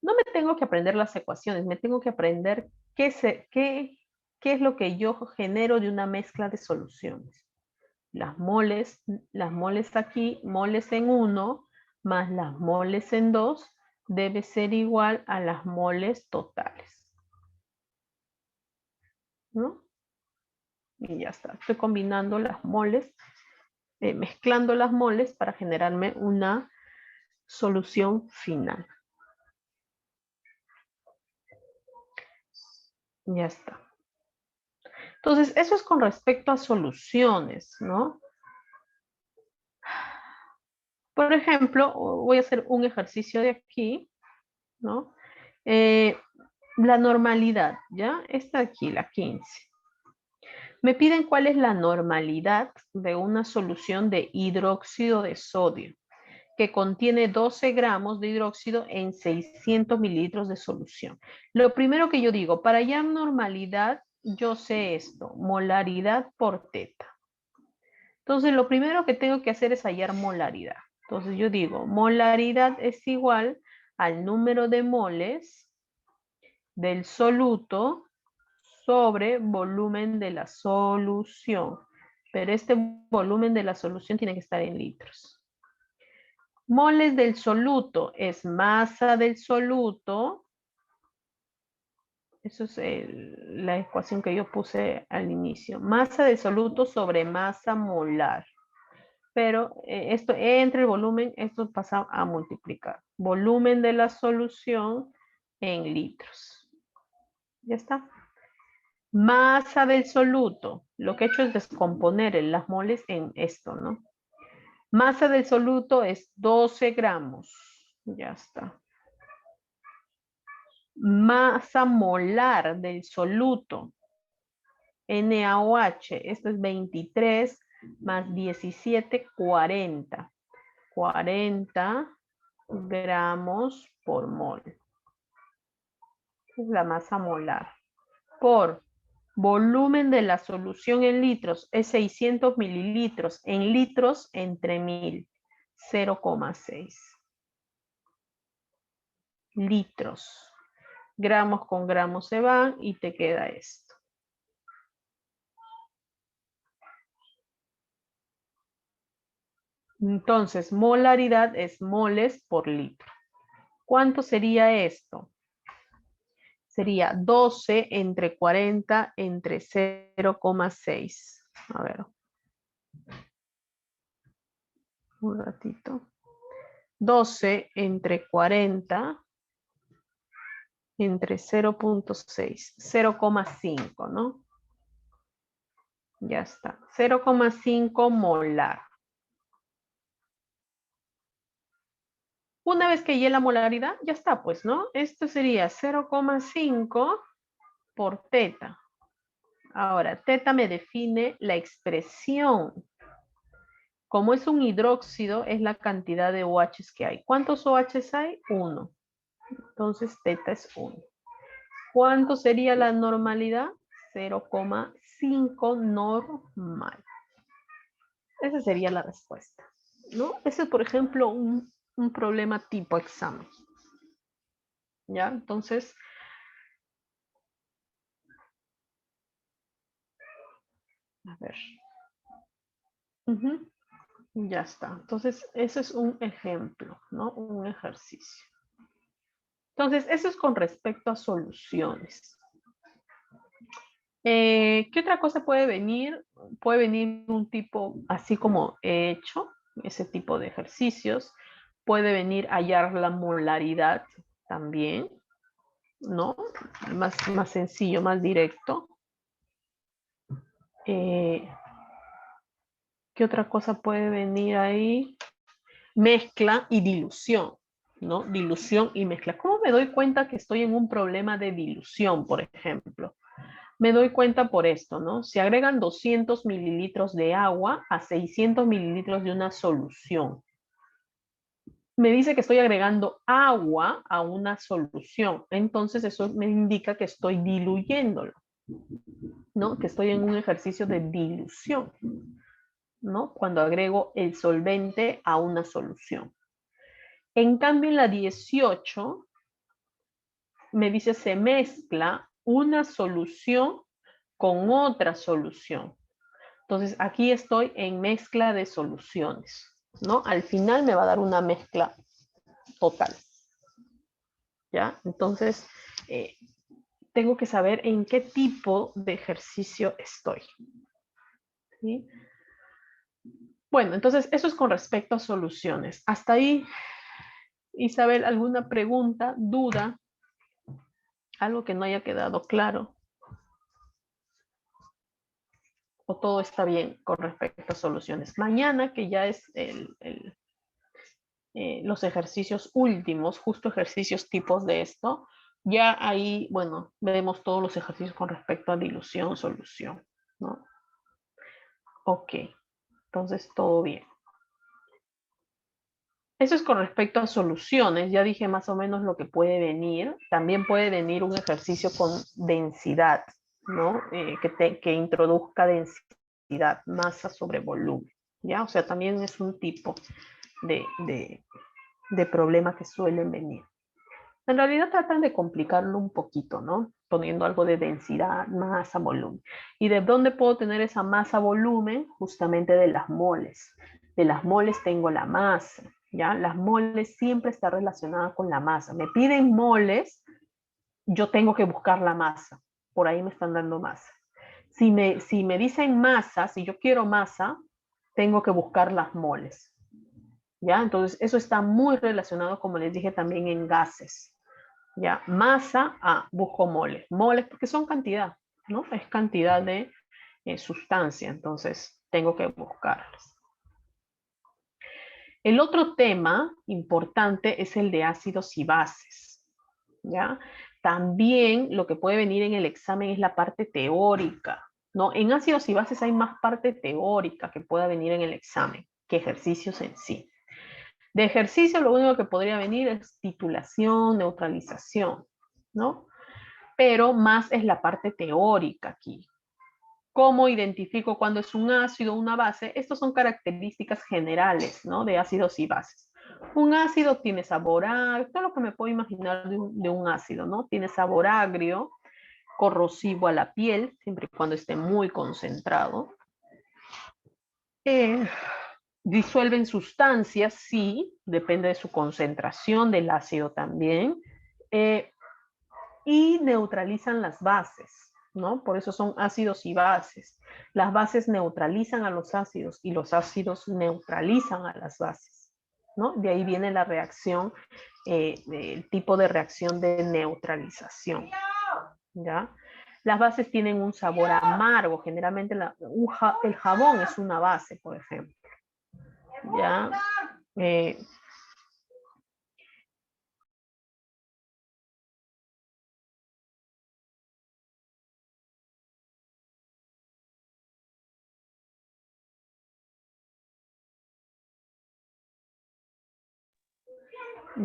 No me tengo que aprender las ecuaciones, me tengo que aprender qué es lo que yo genero de una mezcla de soluciones. Las moles aquí, moles en 1 más las moles en 2 debe ser igual a las moles totales. ¿No? Y ya está. Estoy combinando las moles, mezclando las moles para generarme una solución final. Ya está. Entonces, eso es con respecto a soluciones, ¿no? Por ejemplo, voy a hacer un ejercicio de aquí, ¿no? La normalidad, ¿ya? Esta de aquí, la 15. Me piden cuál es la normalidad de una solución de hidróxido de sodio que contiene 12 gramos de hidróxido en 600 mililitros de solución. Lo primero que yo digo, para hallar normalidad, yo sé esto, molaridad por teta. Entonces, lo primero que tengo que hacer es hallar molaridad. Entonces, yo digo, molaridad es igual al número de moles del soluto sobre volumen de la solución. Pero este volumen de la solución tiene que estar en litros. Moles del soluto es masa del soluto. Eso es la ecuación que yo puse al inicio. Masa del soluto sobre masa molar. Pero esto entre el volumen, esto pasa a multiplicar. Volumen de la solución en litros. Ya está. Masa del soluto. Lo que he hecho es descomponer las moles en esto, ¿no? Masa del soluto es 12 gramos. Ya está. Masa molar del soluto. NaOH. Esto es 23 más 17, 40. 40 gramos por mol. Es la masa molar. Por volumen de la solución en litros es 600 mililitros. En litros entre 1000. 0,6. Litros. Gramos con gramos se van y te queda esto. Entonces, molaridad es moles por litro. ¿Cuánto sería esto? Sería 12 entre 40 entre 0,6. A ver. Un ratito. 12 entre 40 entre 0,6. 0,5, ¿no? Ya está. 0,5 molar. Una vez que llegue la molaridad, ya está, pues, ¿no? Esto sería 0,5 por teta. Ahora, teta me define la expresión. Como es un hidróxido, es la cantidad de OHs que hay. ¿Cuántos OHs hay? 1. Entonces, teta es 1. ¿Cuánto sería la normalidad? 0,5 normal. Esa sería la respuesta, ¿no? Ese es, por ejemplo, un problema tipo examen. ¿Ya? Entonces, a ver. Ya está. Entonces, ese es un ejemplo, ¿no? Un ejercicio. Entonces, eso es con respecto a soluciones. ¿Qué otra cosa puede venir? Puede venir un tipo, así como he hecho, ese tipo de ejercicios. Puede venir hallar la molaridad también, ¿no? Más sencillo, más directo. ¿Qué otra cosa puede venir ahí? Mezcla y dilución, ¿no? Dilución y mezcla. ¿Cómo me doy cuenta que estoy en un problema de dilución, por ejemplo? Me doy cuenta por esto, ¿no? Se agregan 200 mililitros de agua a 600 mililitros de una solución. Me dice que estoy agregando agua a una solución. Entonces eso me indica que estoy diluyéndolo, ¿no? Que estoy en un ejercicio de dilución, ¿no? Cuando agrego el solvente a una solución. En cambio, en la 18, me dice se mezcla una solución con otra solución. Entonces, aquí estoy en mezcla de soluciones, ¿no? Al final me va a dar una mezcla total, ¿ya? Entonces, tengo que saber en qué tipo de ejercicio estoy, ¿sí? Bueno, entonces, eso es con respecto a soluciones. Hasta ahí, Isabel, ¿alguna pregunta, duda? ¿Algo que no haya quedado claro? ¿O todo está bien con respecto a soluciones? Mañana, que ya es los ejercicios últimos, justo ejercicios tipos de esto, ya ahí, bueno, vemos todos los ejercicios con respecto a dilución, solución, ¿no? Ok, entonces todo bien. Eso es con respecto a soluciones, ya dije más o menos lo que puede venir. También puede venir un ejercicio con densidad, ¿no? Que introduzca densidad, masa sobre volumen, ¿ya? O sea, también es un tipo de problema que suelen venir. En realidad tratan de complicarlo un poquito, ¿no? Poniendo algo de densidad, masa, volumen. ¿Y de dónde puedo tener esa masa, volumen? Justamente de las moles. De las moles tengo la masa, ¿ya? Las moles siempre está relacionada con la masa. Me piden moles, yo tengo que buscar la masa. Por ahí me están dando masa. Si me dicen masa, si yo quiero masa, tengo que buscar las moles, ¿ya? Entonces, eso está muy relacionado, como les dije, también en gases. Ya, masa, busco moles. Moles porque son cantidad, ¿no? Es cantidad de sustancia, entonces tengo que buscarlas. El otro tema importante es el de ácidos y bases, ¿ya? También lo que puede venir en el examen es la parte teórica, ¿no? En ácidos y bases hay más parte teórica que pueda venir en el examen que ejercicios en sí. De ejercicio lo único que podría venir es titulación, neutralización, ¿no? Pero más es la parte teórica aquí. ¿Cómo identifico cuándo es un ácido o una base? Estas son características generales, ¿no? De ácidos y bases. Un ácido tiene sabor agrio, todo lo que me puedo imaginar de un ácido, ¿no? Tiene sabor agrio, corrosivo a la piel, siempre y cuando esté muy concentrado. Disuelven sustancias, sí, depende de su concentración del ácido también. Y neutralizan las bases, ¿no? Por eso son ácidos y bases. Las bases neutralizan a los ácidos y los ácidos neutralizan a las bases, ¿no? De ahí viene la reacción, el tipo de reacción de neutralización, ¿ya? Las bases tienen un sabor amargo, generalmente el jabón es una base, por ejemplo, ¿ya?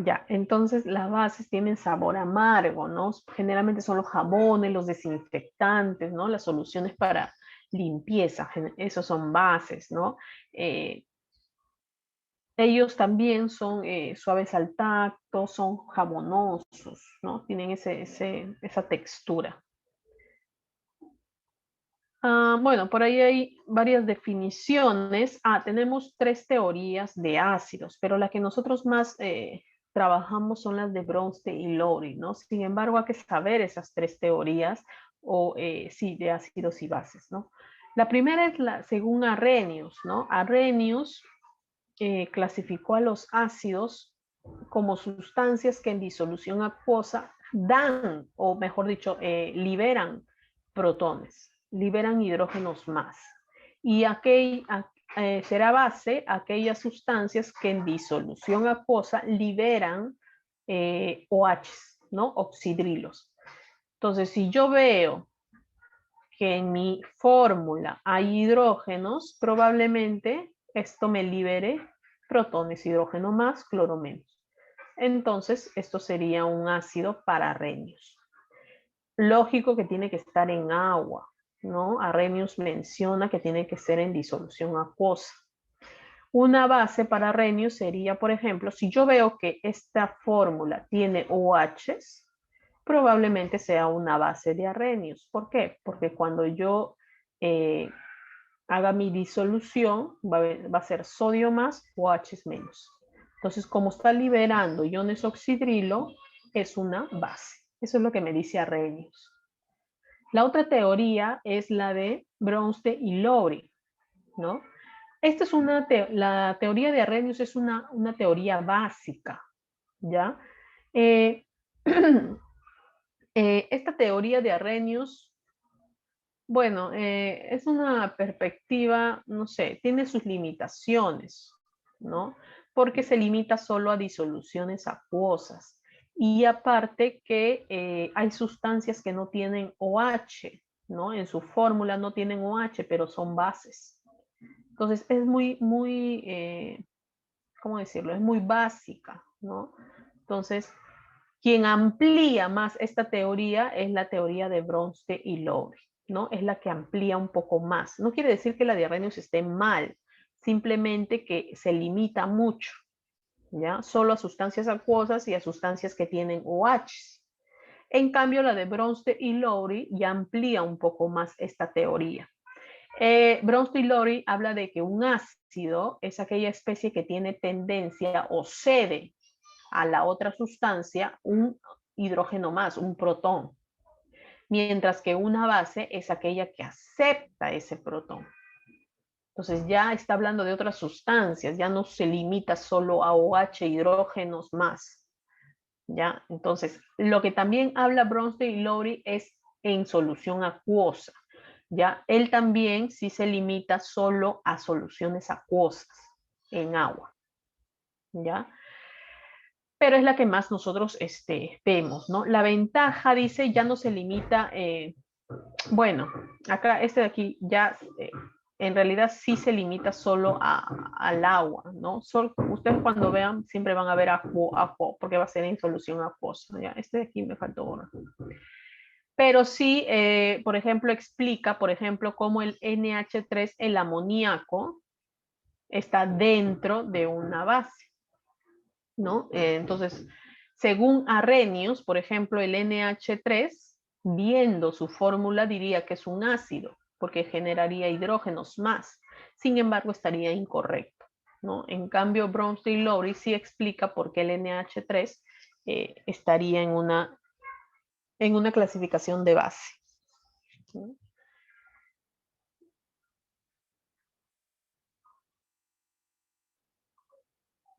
Ya, entonces las bases tienen sabor amargo, ¿no? Generalmente son los jabones, los desinfectantes, ¿no? Las soluciones para limpieza, esos son bases, ¿no? Ellos también son suaves al tacto, son jabonosos, ¿no? Tienen esa textura. Bueno, por ahí hay varias definiciones. Tenemos 3 teorías de ácidos, pero la que nosotros más trabajamos son las de Bronsted y Lowry, ¿no? Sin embargo, hay que saber esas 3 teorías, o sí, de ácidos y bases, ¿no? La primera es según Arrhenius, ¿no? Arrhenius clasificó a los ácidos como sustancias que en disolución acuosa dan, o mejor dicho, liberan protones, liberan hidrógenos más. Y será base aquellas sustancias que en disolución acuosa liberan OH, ¿no? Oxidrilos. Entonces, si yo veo que en mi fórmula hay hidrógenos, probablemente esto me libere protones, hidrógeno más, cloro menos. Entonces, esto sería un ácido para Arrhenius. Lógico que tiene que estar en agua, ¿no? Arrhenius menciona que tiene que ser en disolución acuosa. Una base para Arrhenius sería, por ejemplo, si yo veo que esta fórmula tiene OHs, probablemente sea una base de Arrhenius. ¿Por qué? Porque cuando yo haga mi disolución, va a ser sodio más, OHs menos. Entonces, como está liberando iones oxidrilo, es una base. Eso es lo que me dice Arrhenius. La otra teoría es la de Bronsted y Lowry, ¿no? Esta es la teoría de Arrhenius es una teoría básica, ¿ya? Esta teoría de Arrhenius, bueno, es una perspectiva, no sé, tiene sus limitaciones, ¿no? Porque se limita solo a disoluciones acuosas. Y aparte que hay sustancias que no tienen OH, ¿no? En su fórmula no tienen OH, pero son bases. Entonces es ¿cómo decirlo? Es muy básica, ¿no? Entonces, quien amplía más esta teoría es la teoría de Bronsted y Lowry, ¿no? Es la que amplía un poco más. No quiere decir que la de Arrhenius esté mal, simplemente que se limita mucho, ¿ya? Solo a sustancias acuosas y a sustancias que tienen OH. En cambio, la de Bronsted y Lowry ya amplía un poco más esta teoría. Bronsted y Lowry habla de que un ácido es aquella especie que tiene tendencia o cede a la otra sustancia un hidrógeno más, un protón, mientras que una base es aquella que acepta ese protón. Entonces ya está hablando de otras sustancias, ya no se limita solo a OH, hidrógenos más. ¿Ya? Entonces, lo que también habla Bronsted y Lowry es en solución acuosa. ¿Ya? Él también sí se limita solo a soluciones acuosas en agua. ¿Ya? Pero es la que más nosotros vemos, ¿no? La ventaja, dice, ya no se limita, bueno, acá este de aquí ya en realidad sí se limita solo al agua, ¿no? Ustedes cuando vean siempre van a ver ajo, porque va a ser en solución acuosa, ¿ya? Este de aquí me faltó borrar. Pero sí, por ejemplo, explica, por ejemplo, cómo el NH3, el amoníaco, está dentro de una base, ¿no? Entonces, según Arrhenius, por ejemplo, el NH3, viendo su fórmula, diría que es un ácido, porque generaría hidrógenos más. Sin embargo, estaría incorrecto, ¿no? En cambio, Bronsted y Lowry sí explica por qué el NH3 estaría en una clasificación de base, ¿no?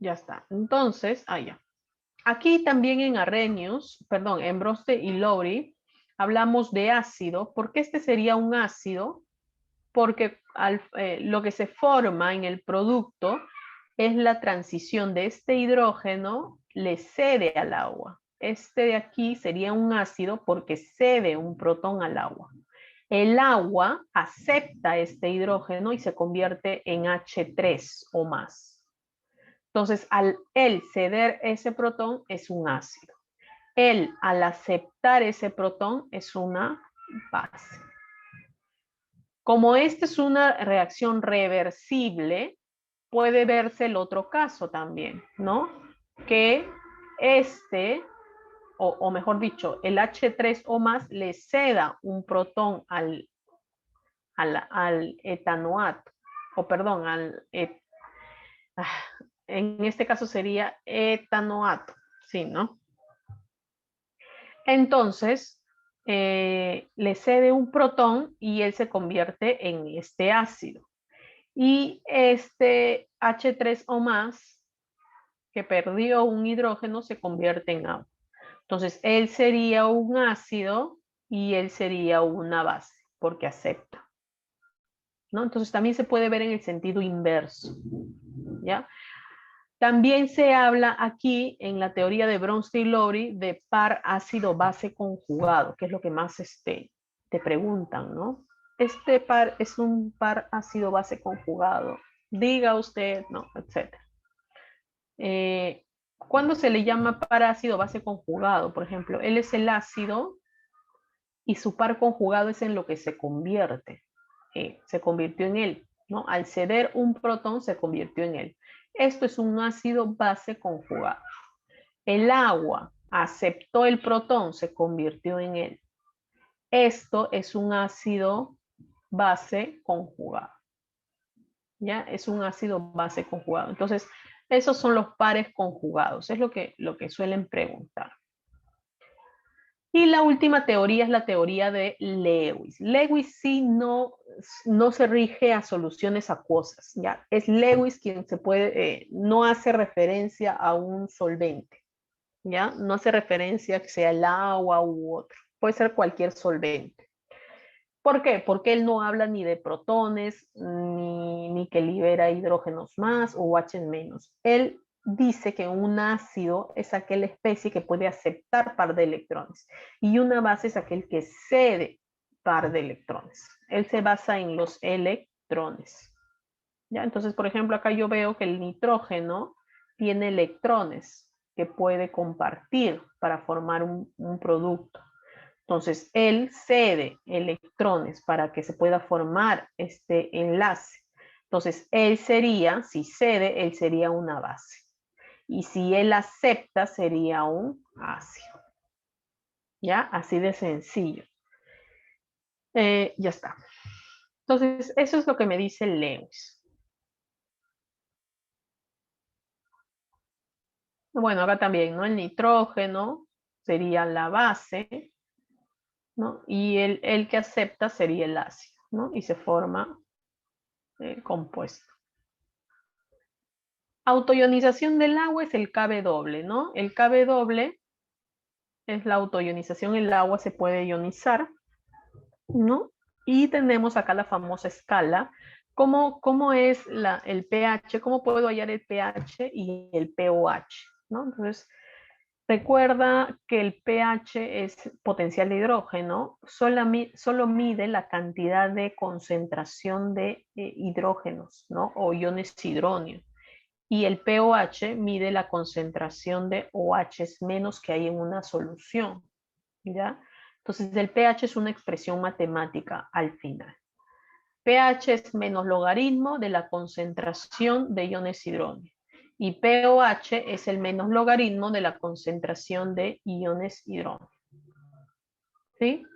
Ya está. Entonces, ya. Aquí también en Arrhenius, perdón, en Bronsted y Lowry, hablamos de ácido. ¿Por qué este sería un ácido? Porque lo que se forma en el producto es la transición de este hidrógeno, le cede al agua. Este de aquí sería un ácido porque cede un protón al agua. El agua acepta este hidrógeno y se convierte en H3 o más. Entonces, al él ceder ese protón es un ácido. Él, al aceptar ese protón, es una base. Como esta es una reacción reversible, puede verse el otro caso también, ¿no? Que o mejor dicho, el H3 o más le ceda un protón al etanoato, o perdón, en este caso sería etanoato, ¿sí, no? Entonces, le cede un protón y él se convierte en este ácido. Y este H3 o más, que perdió un hidrógeno, se convierte en agua. Entonces, él sería un ácido y él sería una base, porque acepta, ¿no? Entonces, también se puede ver en el sentido inverso, ¿ya? También se habla aquí en la teoría de Bronsted y Lowry de par ácido-base conjugado, que es lo que más te preguntan, ¿no? este par es un par ácido-base conjugado. Diga usted, no, etc. ¿Cuándo se le llama par ácido-base conjugado? Por ejemplo, él es el ácido y su par conjugado es en lo que se convierte. Se convirtió en él, ¿no? Al ceder un protón se convirtió en él. Esto es un ácido-base conjugado. El agua aceptó el protón, se convirtió en él. Esto es un ácido base conjugado. ¿Ya? Es un ácido base conjugado. Entonces, esos son los pares conjugados. Es lo que suelen preguntar. Y la última teoría es la teoría de Lewis. Lewis sí no se rige a soluciones acuosas. ¿Ya? Es Lewis quien no hace referencia a un solvente. ¿Ya? No hace referencia a que sea el agua u otro. Puede ser cualquier solvente. ¿Por qué? Porque él no habla ni de protones, ni que libera hidrógenos más o OH menos. Él dice que un ácido es aquella especie que puede aceptar par de electrones y una base es aquel que cede par de electrones. Él se basa en los electrones. ¿Ya? Entonces, por ejemplo, acá yo veo que el nitrógeno tiene electrones que puede compartir para formar un producto. Entonces, él cede electrones para que se pueda formar este enlace. Entonces, él sería, si cede, él sería una base. Y si él acepta, sería un ácido. ¿Ya? Así de sencillo. Ya está. Entonces, eso es lo que me dice Lewis. Bueno, acá también, ¿no? El nitrógeno sería la base, ¿no? Y el que acepta sería el ácido, ¿no? Y se forma compuesto. Autoionización del agua es el Kb doble, ¿no? El Kb doble es la autoionización, el agua se puede ionizar, ¿no? Y tenemos acá la famosa escala. ¿Cómo es el pH? ¿Cómo puedo hallar el pH y el pOH? ¿No? Entonces, recuerda que el pH es potencial de hidrógeno, solo mide la cantidad de concentración de hidrógenos, ¿no? O iones hidróneo. Y el pOH mide la concentración de OH menos que hay en una solución, ¿ya? Entonces, el pH es una expresión matemática al final. pH es menos logaritmo de la concentración de iones hidróneo. Y pOH es el menos logaritmo de la concentración de iones hidróneo. ¿Sí?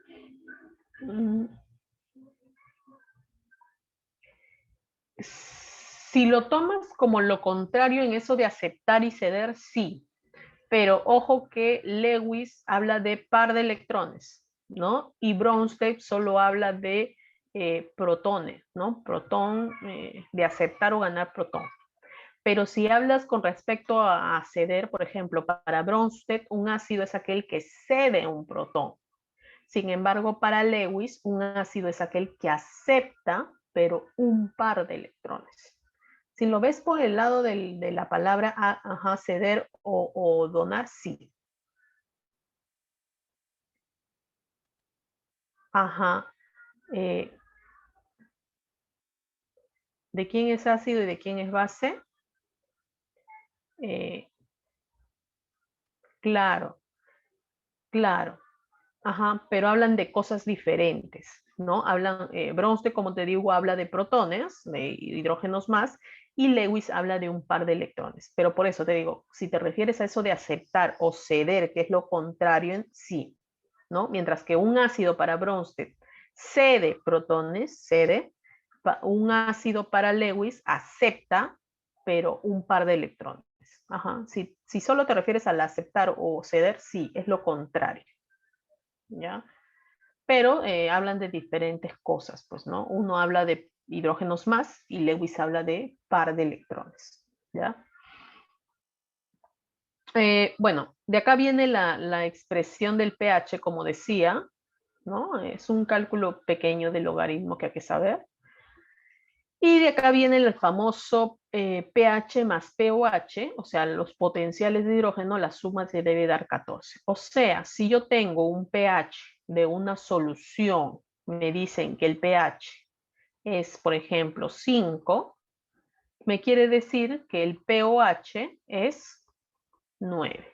Si lo tomas como lo contrario en eso de aceptar y ceder, sí. Pero ojo que Lewis habla de par de electrones, ¿no? Y Bronsted solo habla de protones, ¿no? Protón, de aceptar o ganar protón. Pero si hablas con respecto a ceder, por ejemplo, para Bronsted, un ácido es aquel que cede un protón. Sin embargo, para Lewis, un ácido es aquel que acepta, pero un par de electrones. Si lo ves por el lado de la palabra ceder o donar, sí. Ajá. ¿De quién es ácido y de quién es base? Claro, claro. Ajá, pero hablan de cosas diferentes, ¿no? Bronsted, como te digo, habla de protones, de hidrógenos más, y Lewis habla de un par de electrones. Pero por eso te digo, si te refieres a eso de aceptar o ceder, que es lo contrario, sí, ¿no? Mientras que un ácido para Bronsted cede protones, un ácido para Lewis acepta, pero un par de electrones. Ajá. Si solo te refieres al aceptar o ceder, sí, es lo contrario. ¿Ya? Pero hablan de diferentes cosas, pues, ¿no? Uno habla de hidrógenos más y Lewis habla de par de electrones, ¿ya? Bueno, de acá viene la expresión del pH, como decía, ¿no? Es un cálculo pequeño de logaritmo que hay que saber. Y de acá viene el famoso pH más pOH, o sea, los potenciales de hidrógeno, la suma se debe dar 14. O sea, si yo tengo un pH de una solución me dicen que el pH es, por ejemplo, 5, me quiere decir que el pOH es 9.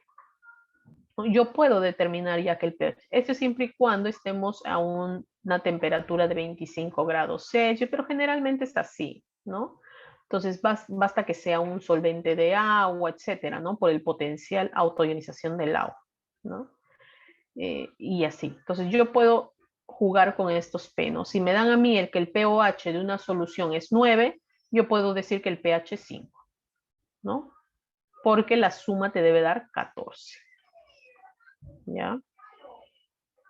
Yo puedo determinar ya que el pH, esto siempre y cuando estemos a una temperatura de 25 grados Celsius, pero generalmente es así, ¿no? Entonces basta que sea un solvente de agua, etcétera, ¿no? Por el potencial autoionización del agua, ¿no? Y así. Entonces yo puedo jugar con estos P, ¿no? Si me dan a mí que el pOH de una solución es 9, yo puedo decir que el pH es 5, ¿no? Porque la suma te debe dar 14. ¿Ya?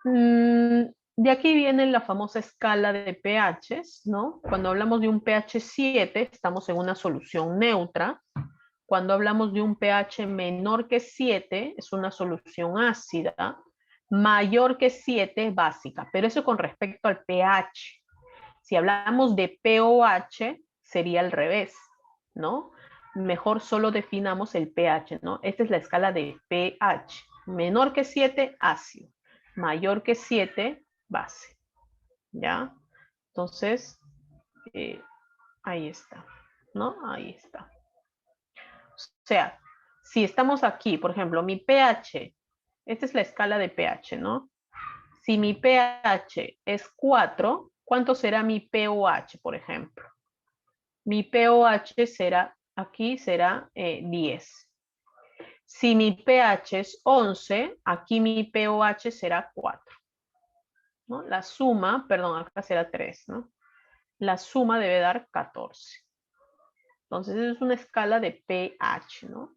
De aquí viene la famosa escala de pHs, ¿no? Cuando hablamos de un pH 7, estamos en una solución neutra. Cuando hablamos de un pH menor que 7, es una solución ácida. Mayor que 7, básica. Pero eso con respecto al pH. Si hablamos de pOH, sería al revés, ¿no? Mejor solo definamos el pH, ¿no? Esta es la escala de pH. Menor que 7, ácido. Mayor que 7, base. ¿Ya? Entonces, ahí está, ¿no? Ahí está. O sea, si estamos aquí, por ejemplo, mi pH, esta es la escala de pH, ¿no? Si mi pH es 4, ¿cuánto será mi pOH, por ejemplo? Mi pOH será, aquí será 10. Si mi pH es 11, aquí mi pOH será 4. ¿No? La suma, perdón, acá será 3, ¿no? La suma debe dar 14. Entonces, es una escala de pH, ¿no?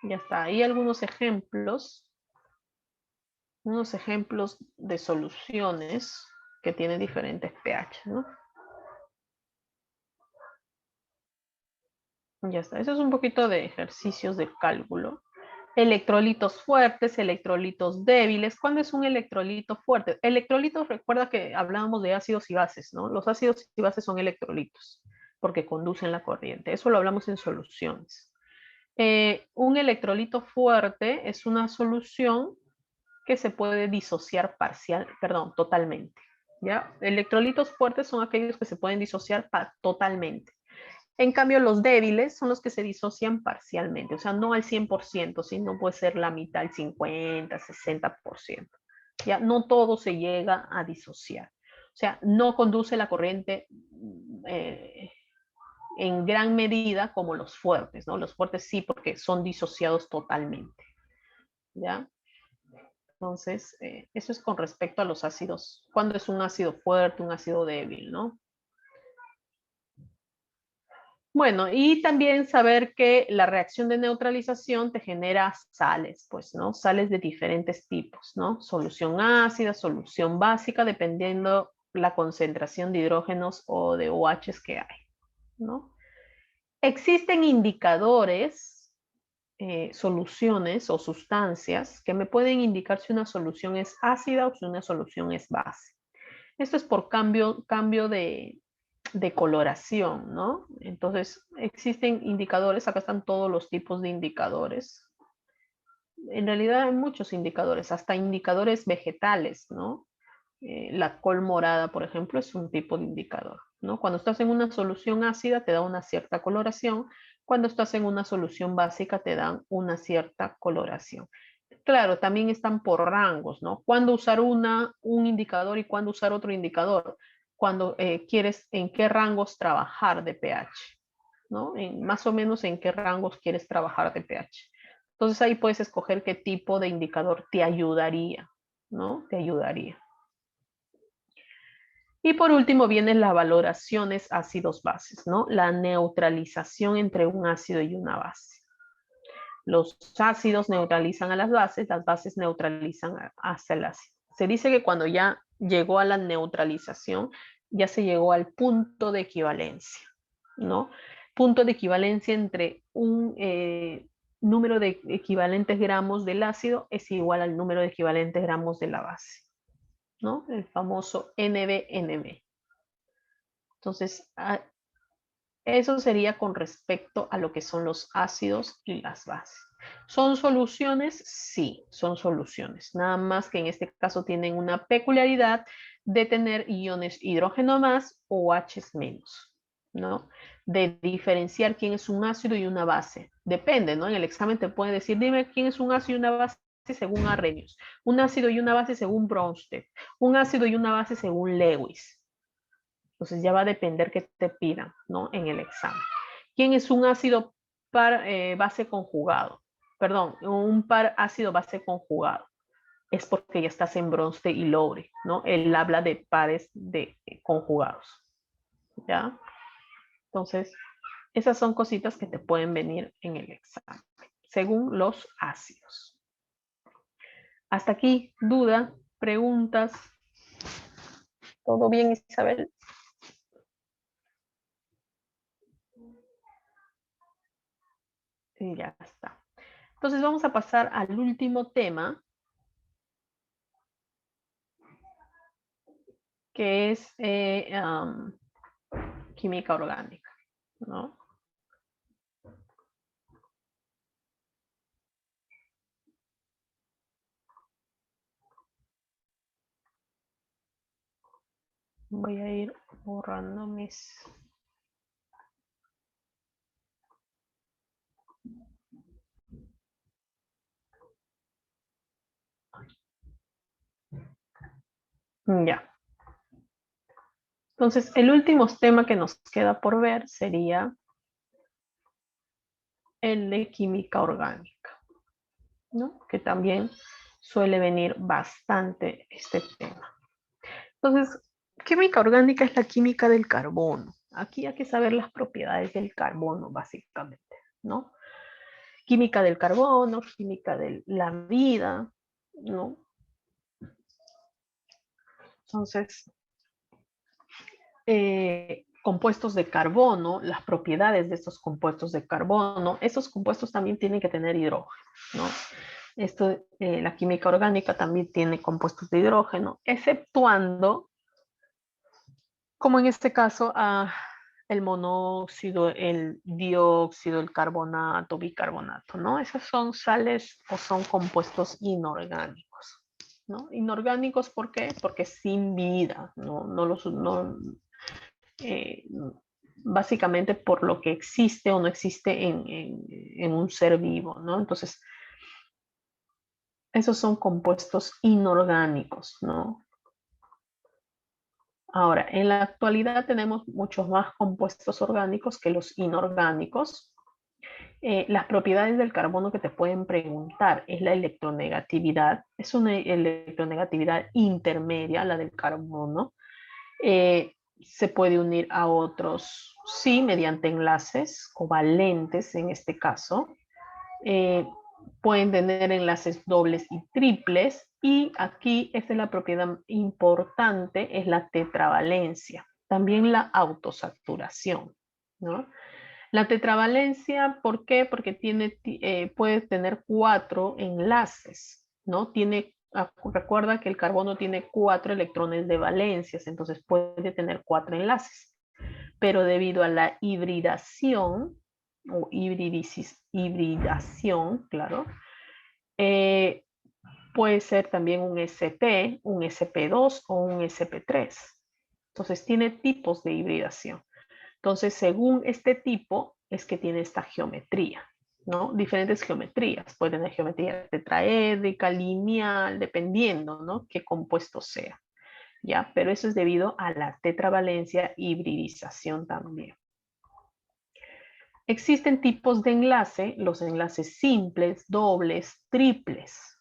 Ya está. Ahí algunos ejemplos de soluciones que tienen diferentes pH, ¿no? Ya está. Eso es un poquito de ejercicios de cálculo. Electrolitos fuertes, electrolitos débiles. ¿Cuándo es un electrolito fuerte? Electrolitos, recuerda que hablábamos de ácidos y bases, ¿no? Los ácidos y bases son electrolitos porque conducen la corriente. Eso lo hablamos en soluciones. Un electrolito fuerte es una solución que se puede disociar totalmente. ¿Ya? Electrolitos fuertes son aquellos que se pueden disociar totalmente. En cambio, los débiles son los que se disocian parcialmente, o sea, no al 100%, sino puede ser la mitad, el 50, 60%. Ya no todo se llega a disociar. O sea, no conduce la corriente en gran medida como los fuertes, ¿no? Los fuertes sí, porque son disociados totalmente. ¿Ya? Entonces, eso es con respecto a los ácidos. ¿Cuándo es un ácido fuerte, un ácido débil, no? Bueno, y también saber que la reacción de neutralización te genera sales, pues, ¿no? Sales de diferentes tipos, ¿no? Solución ácida, solución básica, dependiendo la concentración de hidrógenos o de OHs que hay, ¿no? Existen indicadores, soluciones o sustancias que me pueden indicar si una solución es ácida o si una solución es base. Esto es por cambio de coloración, ¿no? Entonces, existen indicadores, acá están todos los tipos de indicadores. En realidad hay muchos indicadores, hasta indicadores vegetales, ¿no? La col morada, por ejemplo, es un tipo de indicador, ¿no? Cuando estás en una solución ácida te da una cierta coloración, cuando estás en una solución básica te dan una cierta coloración. Claro, también están por rangos, ¿no? ¿Cuándo usar un indicador y cuándo usar otro indicador? Cuando quieres, en qué rangos trabajar de pH, ¿no? Más o menos en qué rangos quieres trabajar de pH. Entonces ahí puedes escoger qué tipo de indicador te ayudaría, ¿no? Te ayudaría. Y por último vienen las valoraciones ácidos-bases, ¿no? La neutralización entre un ácido y una base. Los ácidos neutralizan a las bases neutralizan hacia el ácido. Se dice que cuando ya llegó a la neutralización, ya se llegó al punto de equivalencia, ¿no? Punto de equivalencia entre un número de equivalentes gramos del ácido es igual al número de equivalentes gramos de la base, ¿no? El famoso NB-NB. Entonces, Eso sería con respecto a lo que son los ácidos y las bases. ¿Son soluciones? Sí, son soluciones. Nada más que en este caso tienen una peculiaridad de tener iones hidrógeno más o H menos, ¿no? De diferenciar quién es un ácido y una base. Depende, ¿no? En el examen te puede decir, dime quién es un ácido y una base según Arrhenius, un ácido y una base según Bronsted, un ácido y una base según Lewis. Entonces ya va a depender que te pidan, ¿no? En el examen. ¿Quién es un ácido par base conjugado? Perdón, un par ácido base conjugado. Es porque ya estás en Bronsted y Lowry, ¿no? Él habla de pares de conjugados, ¿ya? Entonces, esas son cositas que te pueden venir en el examen, según los ácidos. Hasta aquí, duda, preguntas. ¿Todo bien, Isabel? Y ya está. Entonces vamos a pasar al último tema, que es química orgánica, ¿no? Voy a ir borrando mis... Ya. Entonces, el último tema que nos queda por ver sería el de química orgánica, ¿no? Que también suele venir bastante este tema. Entonces, química orgánica es la química del carbono. Aquí hay que saber las propiedades del carbono, básicamente, ¿no? Química del carbono, química de la vida, ¿no? Entonces, compuestos de carbono, las propiedades de estos compuestos de carbono, esos compuestos también tienen que tener hidrógeno, ¿no? Esto, la química orgánica también tiene compuestos de hidrógeno, exceptuando, como en este caso, el monóxido, el dióxido, el carbonato, bicarbonato, ¿no? Esas son sales o son compuestos inorgánicos, ¿no? Inorgánicos, ¿por qué? Porque sin vida, básicamente por lo que existe o no existe en un ser vivo, ¿no? Entonces, esos son compuestos inorgánicos, ¿no? Ahora, en la actualidad tenemos muchos más compuestos orgánicos que los inorgánicos. Las propiedades del carbono que te pueden preguntar es la electronegatividad. Es una electronegatividad intermedia, la del carbono. Se puede unir a otros, sí, mediante enlaces covalentes en este caso. Pueden tener enlaces dobles y triples, y aquí esta es la propiedad importante, es la tetravalencia, también la autosaturación, ¿no? La tetravalencia, ¿por qué? Porque puede tener 4 enlaces, ¿no? Recuerda que el carbono tiene 4 electrones de valencias, entonces puede tener 4 enlaces, pero debido a la hibridación, o hibridación, claro, puede ser también un SP, un SP2 o un SP3. Entonces tiene tipos de hibridación. Entonces, según este tipo, es que tiene esta geometría, ¿no? Diferentes geometrías. Puede tener geometría tetraédrica, lineal, dependiendo, ¿no? Qué compuesto sea, ¿ya? Pero eso es debido a la tetravalencia y hibridización también. Existen tipos de enlace, los enlaces simples, dobles, triples,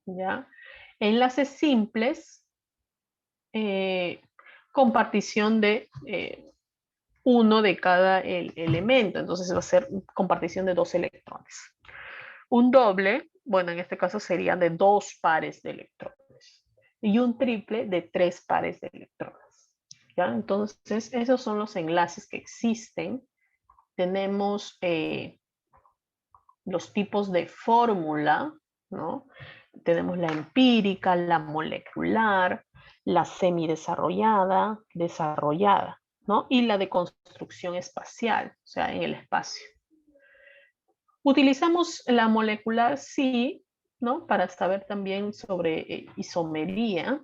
¿ya? Enlaces simples, compartición de uno de cada elemento, entonces va a ser compartición de 2 electrones. Un doble, bueno, en este caso sería de 2 pares de electrones, y un triple de 3 pares de electrones, ¿ya? Entonces, esos son los enlaces que existen. Tenemos los tipos de fórmula, ¿no? Tenemos la empírica, la molecular, la semidesarrollada, desarrollada. ¿no? Y la de construcción espacial, o sea, en el espacio. Utilizamos la molecular sí, ¿no? Para saber también sobre isomería.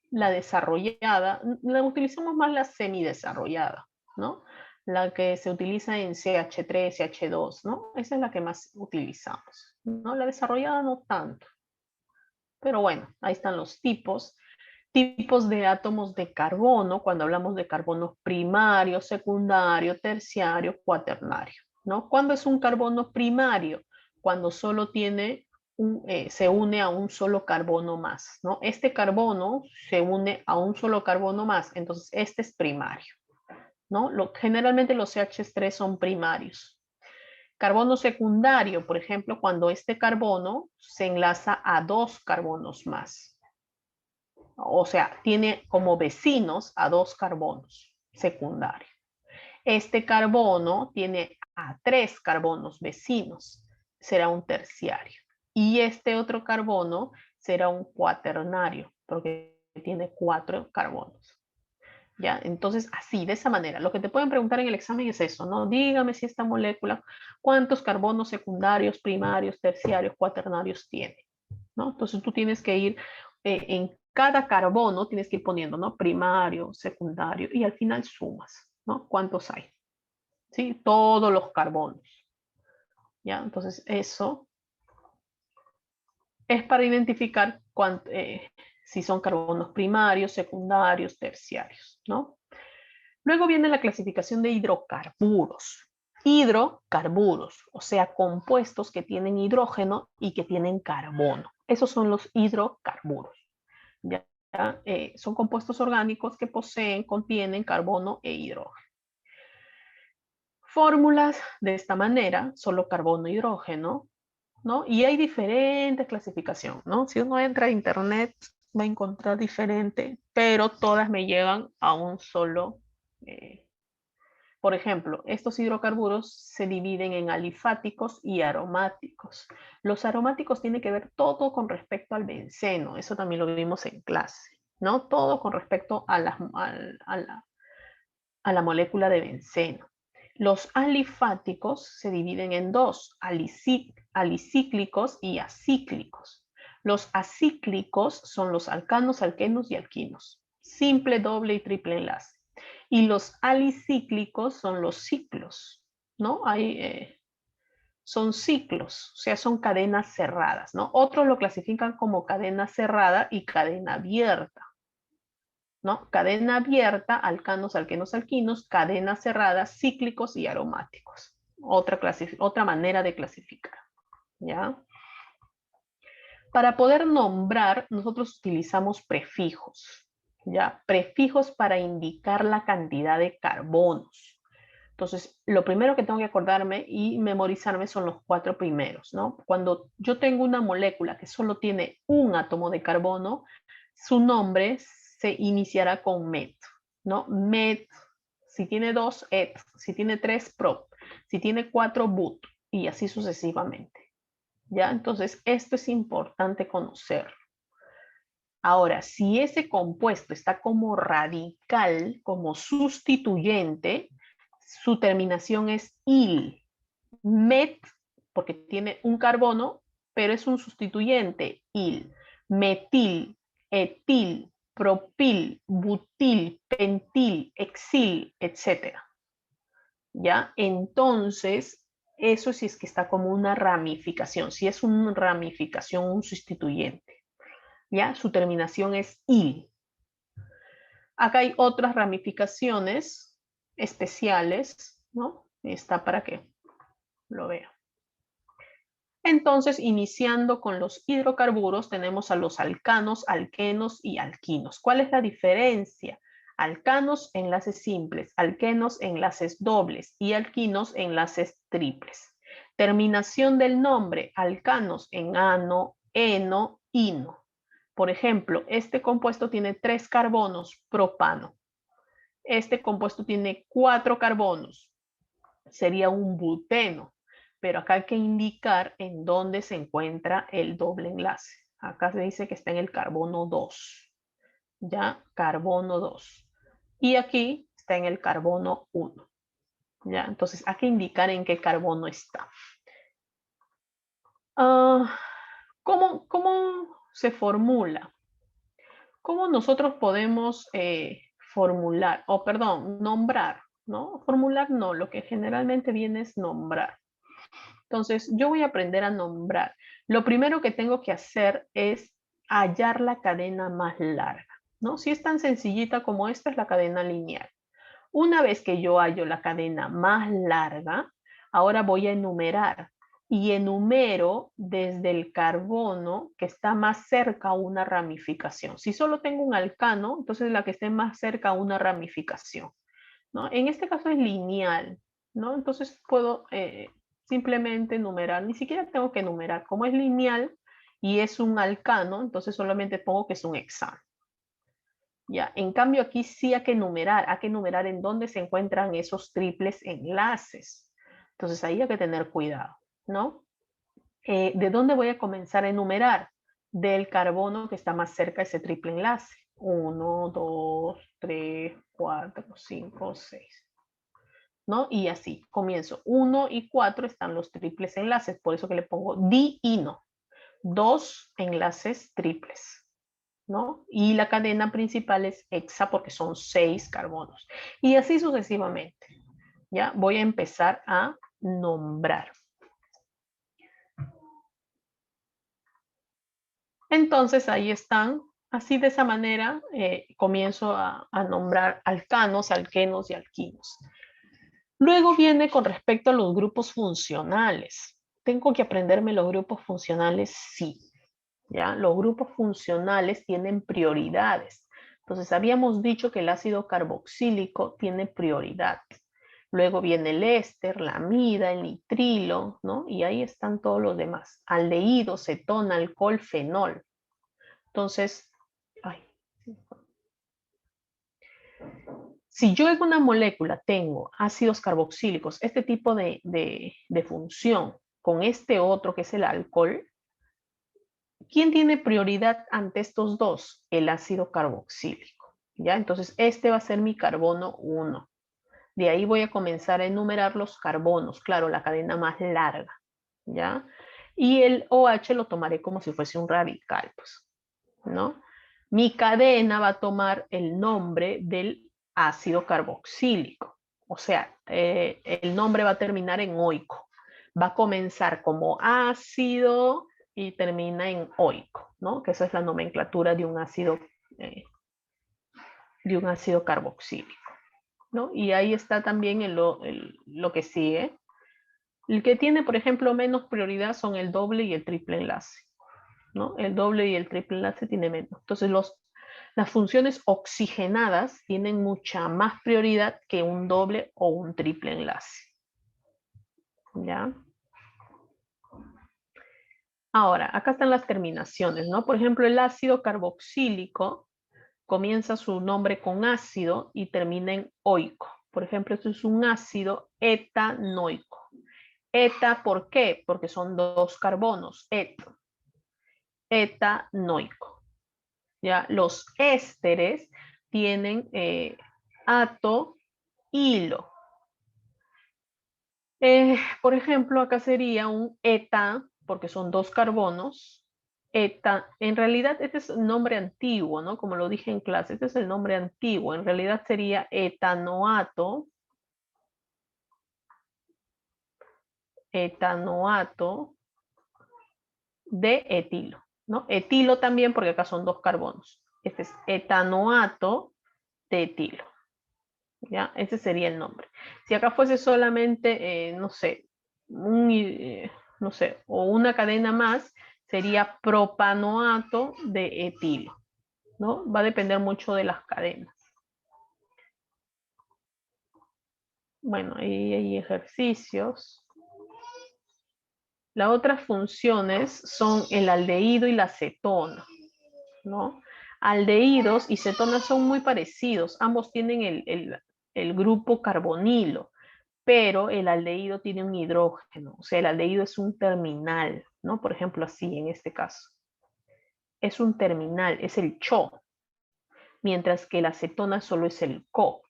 La desarrollada, la utilizamos más la semidesarrollada, ¿no? La que se utiliza en CH3, CH2, ¿no? Esa es la que más utilizamos, ¿no? La desarrollada no tanto. Pero bueno, ahí están los tipos. Tipos de átomos de carbono, cuando hablamos de carbono primario, secundario, terciario, cuaternario, ¿no? ¿Cuándo es un carbono primario? Cuando solo tiene se une a un solo carbono más, ¿no? Este carbono se une a un solo carbono más, entonces este es primario, ¿no? Generalmente los CH3 son primarios. Carbono secundario, por ejemplo, cuando este carbono se enlaza a dos carbonos más. O sea, tiene como vecinos a dos carbonos secundarios. Este carbono tiene a tres carbonos vecinos, será un terciario. Y este otro carbono será un cuaternario, porque tiene 4 carbonos. ¿Ya? Entonces, así, de esa manera. Lo que te pueden preguntar en el examen es eso, ¿no? Dígame si esta molécula, ¿cuántos carbonos secundarios, primarios, terciarios, cuaternarios tiene? ¿No? Entonces tú tienes que ir en cada carbono, tienes que ir poniendo, ¿no? Primario, secundario, y al final sumas, ¿no? ¿Cuántos hay? ¿Sí? Todos los carbonos. ¿Ya? Entonces eso es para identificar si son carbonos primarios, secundarios, terciarios, ¿no? Luego viene la clasificación de hidrocarburos. Hidrocarburos, o sea, compuestos que tienen hidrógeno y que tienen carbono. Esos son los hidrocarburos. ¿Ya? Son compuestos orgánicos que contienen carbono e hidrógeno. Fórmulas de esta manera, solo carbono e hidrógeno, ¿no? Y hay diferentes clasificaciones, ¿no? Si uno entra a internet va a encontrar diferente, pero todas me llevan a un solo. Por ejemplo, estos hidrocarburos se dividen en alifáticos y aromáticos. Los aromáticos tienen que ver todo con respecto al benceno, eso también lo vimos en clase, ¿no? Todo con respecto a la molécula de benceno. Los alifáticos se dividen en dos, alicíclicos y acíclicos. Los acíclicos son los alcanos, alquenos y alquinos. Simple, doble y triple enlace. Y los alicíclicos son los ciclos, ¿no? Son ciclos, o sea, son cadenas cerradas, ¿no? Otros lo clasifican como cadena cerrada y cadena abierta, ¿no? Cadena abierta, alcanos, alquenos, alquinos, cadena cerrada, cíclicos y aromáticos. Otra manera de clasificar, ¿ya? Para poder nombrar, nosotros utilizamos prefijos, ¿ya? Prefijos para indicar la cantidad de carbonos. Entonces, lo primero que tengo que acordarme y memorizarme son los 4 primeros, ¿no? Cuando yo tengo una molécula que solo tiene un átomo de carbono, su nombre se iniciará con met, ¿no? Met, si tiene 2, et, si tiene 3, prop, si tiene 4, but, y así sucesivamente, ¿ya? Entonces, esto es importante conocer. Ahora, si ese compuesto está como radical, como sustituyente, su terminación es il. Met, porque tiene un carbono, pero es un sustituyente, il. Metil, etil, propil, butil, pentil, exil, etc. ¿Ya? Entonces, eso sí es que está como una ramificación. Si es una ramificación, un sustituyente. ¿Ya? Su terminación es il. Acá hay otras ramificaciones especiales, ¿no? Está para que lo vean. Entonces, iniciando con los hidrocarburos, tenemos a los alcanos, alquenos y alquinos. ¿Cuál es la diferencia? Alcanos, enlaces simples, alquenos, enlaces dobles y alquinos, enlaces triples. Terminación del nombre, alcanos en ano, eno, ino. Por ejemplo, este compuesto tiene 3 carbonos, propano. Este compuesto tiene 4 carbonos, sería un buteno. Pero acá hay que indicar en dónde se encuentra el doble enlace. Acá se dice que está en el carbono 2. ¿Ya? Carbono 2. Y aquí está en el carbono 1. ¿Ya? Entonces hay que indicar en qué carbono está. ¿Cómo se formula? ¿Cómo nosotros podemos formular, o perdón, nombrar, ¿no? Formular no, lo que generalmente viene es nombrar. Entonces, yo voy a aprender a nombrar. Lo primero que tengo que hacer es hallar la cadena más larga, ¿no? Si es tan sencillita como esta, es la cadena lineal. Una vez que yo hallo la cadena más larga, ahora voy a enumerar. Y enumero desde el carbono que está más cerca a una ramificación. Si solo tengo un alcano, entonces la que esté más cerca a una ramificación, ¿no? En este caso es lineal, ¿no? Entonces puedo simplemente enumerar, ni siquiera tengo que enumerar. Como es lineal y es un alcano, entonces solamente pongo que es un hexano. Ya, en cambio aquí sí hay que enumerar en dónde se encuentran esos triples enlaces. Entonces ahí hay que tener cuidado, ¿no? ¿De dónde voy a comenzar a enumerar? Del carbono que está más cerca de ese triple enlace. 1, 2, 3, 4, 5, 6. ¿No? Y así, comienzo. 1 y 4 están los triples enlaces, por eso que le pongo diino. 2 enlaces triples. ¿No? Y la cadena principal es hexa porque son 6 carbonos. Y así sucesivamente. ¿Ya? Voy a empezar a nombrar. Entonces ahí están. Así de esa manera comienzo a nombrar alcanos, alquenos y alquinos. Luego viene con respecto a los grupos funcionales. ¿Tengo que aprenderme los grupos funcionales? Sí. ¿Ya? Los grupos funcionales tienen prioridades. Entonces, habíamos dicho que el ácido carboxílico tiene prioridad. Luego viene el éster, la amida, el nitrilo, ¿no? Y ahí están todos los demás. Aldehído, cetona, alcohol, fenol. Entonces, si yo en una molécula tengo ácidos carboxílicos, este tipo de función, con este otro que es el alcohol, ¿quién tiene prioridad ante estos dos? El ácido carboxílico. ¿Ya? Entonces, este va a ser mi carbono 1. De ahí voy a comenzar a enumerar los carbonos. Claro, la cadena más larga. ¿Ya? Y el OH lo tomaré como si fuese un radical, pues, ¿no? Mi cadena va a tomar el nombre del ácido carboxílico. O sea, el nombre va a terminar en oico. Va a comenzar como ácido y termina en oico, ¿no? Que esa es la nomenclatura de un ácido carboxílico, ¿no? Y ahí está también lo que sigue. El que tiene, por ejemplo, menos prioridad son el doble y el triple enlace, ¿no? El doble y el triple enlace tiene menos. Entonces, las funciones oxigenadas tienen mucha más prioridad que un doble o un triple enlace. ¿Ya? Ahora, acá están las terminaciones, ¿no? Por ejemplo, el ácido carboxílico comienza su nombre con ácido y termina en oico. Por ejemplo, esto es un ácido etanoico. Eta, ¿por qué? Porque son dos carbonos, etanoico. ¿Ya? Los ésteres tienen ato, hilo. Por ejemplo, acá sería un eta, porque son dos carbonos. Eta, en realidad este es el nombre antiguo, ¿no? Como lo dije en clase, este es el nombre antiguo. En realidad sería etanoato. Etanoato de etilo, ¿no? Etilo también porque acá son dos carbonos. Este es etanoato de etilo. ¿Ya? Ese sería el nombre. Si acá fuese solamente, no sé, no sé, o una cadena más, sería propanoato de etilo, ¿no? Va a depender mucho de las cadenas. Bueno, ahí hay ejercicios. Las otras funciones son el aldehído y la cetona, ¿no? Aldehídos y cetonas son muy parecidos. Ambos tienen el grupo carbonilo, pero el aldehído tiene un hidrógeno. O sea, el aldehído es un terminal, ¿no? Por ejemplo, así en este caso. Es un terminal, es el CHO, mientras que la cetona solo es el CO.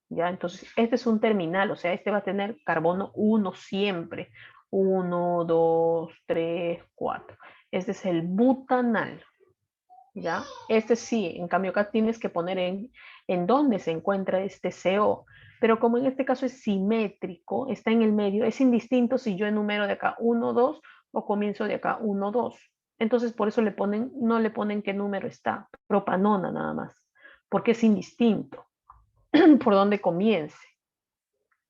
¿ya? Entonces, este es un terminal, o sea, este va a tener carbono 1 siempre. 1, 2, 3, 4. Este es el butanal, ¿ya? Este sí, en cambio acá tienes que poner en dónde se encuentra este CO, pero como en este caso es simétrico, está en el medio, es indistinto si yo enumero de acá 1, 2 o comienzo de acá 1, 2. Entonces por eso no le ponen qué número está, propanona nada más, porque es indistinto por dónde comience,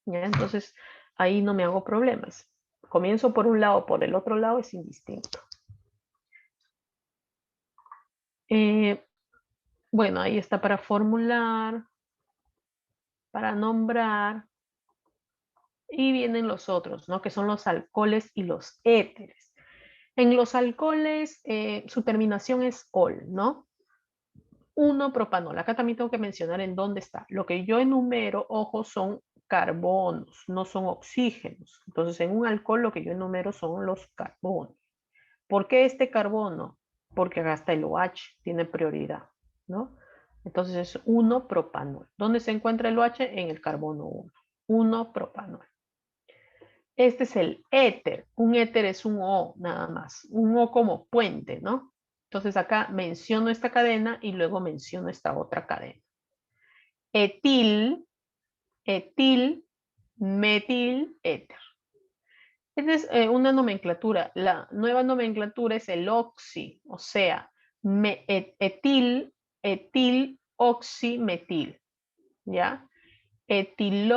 ¿ya? Entonces ahí no me hago problemas. Comienzo por un lado, por el otro lado es indistinto. Bueno, ahí está para formular, para nombrar, y vienen los otros, ¿no? Que son los alcoholes y los éteres. En los alcoholes, su terminación es ol, ¿no? 1-propanol. Acá también tengo que mencionar en dónde está. Lo que yo enumero, ojo, son carbonos, no son oxígenos. Entonces, en un alcohol lo que yo enumero son los carbonos. ¿Por qué este carbono? Porque acá está el OH, tiene prioridad, ¿no? Entonces es 1-propanol. ¿Dónde se encuentra el OH? En el carbono 1. 1-propanol. Este es el éter. Un éter es un O nada más. Un O como puente, ¿no? Entonces acá menciono esta cadena y luego menciono esta otra cadena. Etil, etil, metil, éter. Esta es una nomenclatura. La nueva nomenclatura es el oxi, o sea, etil, etil, oximetil, ¿ya? Etil,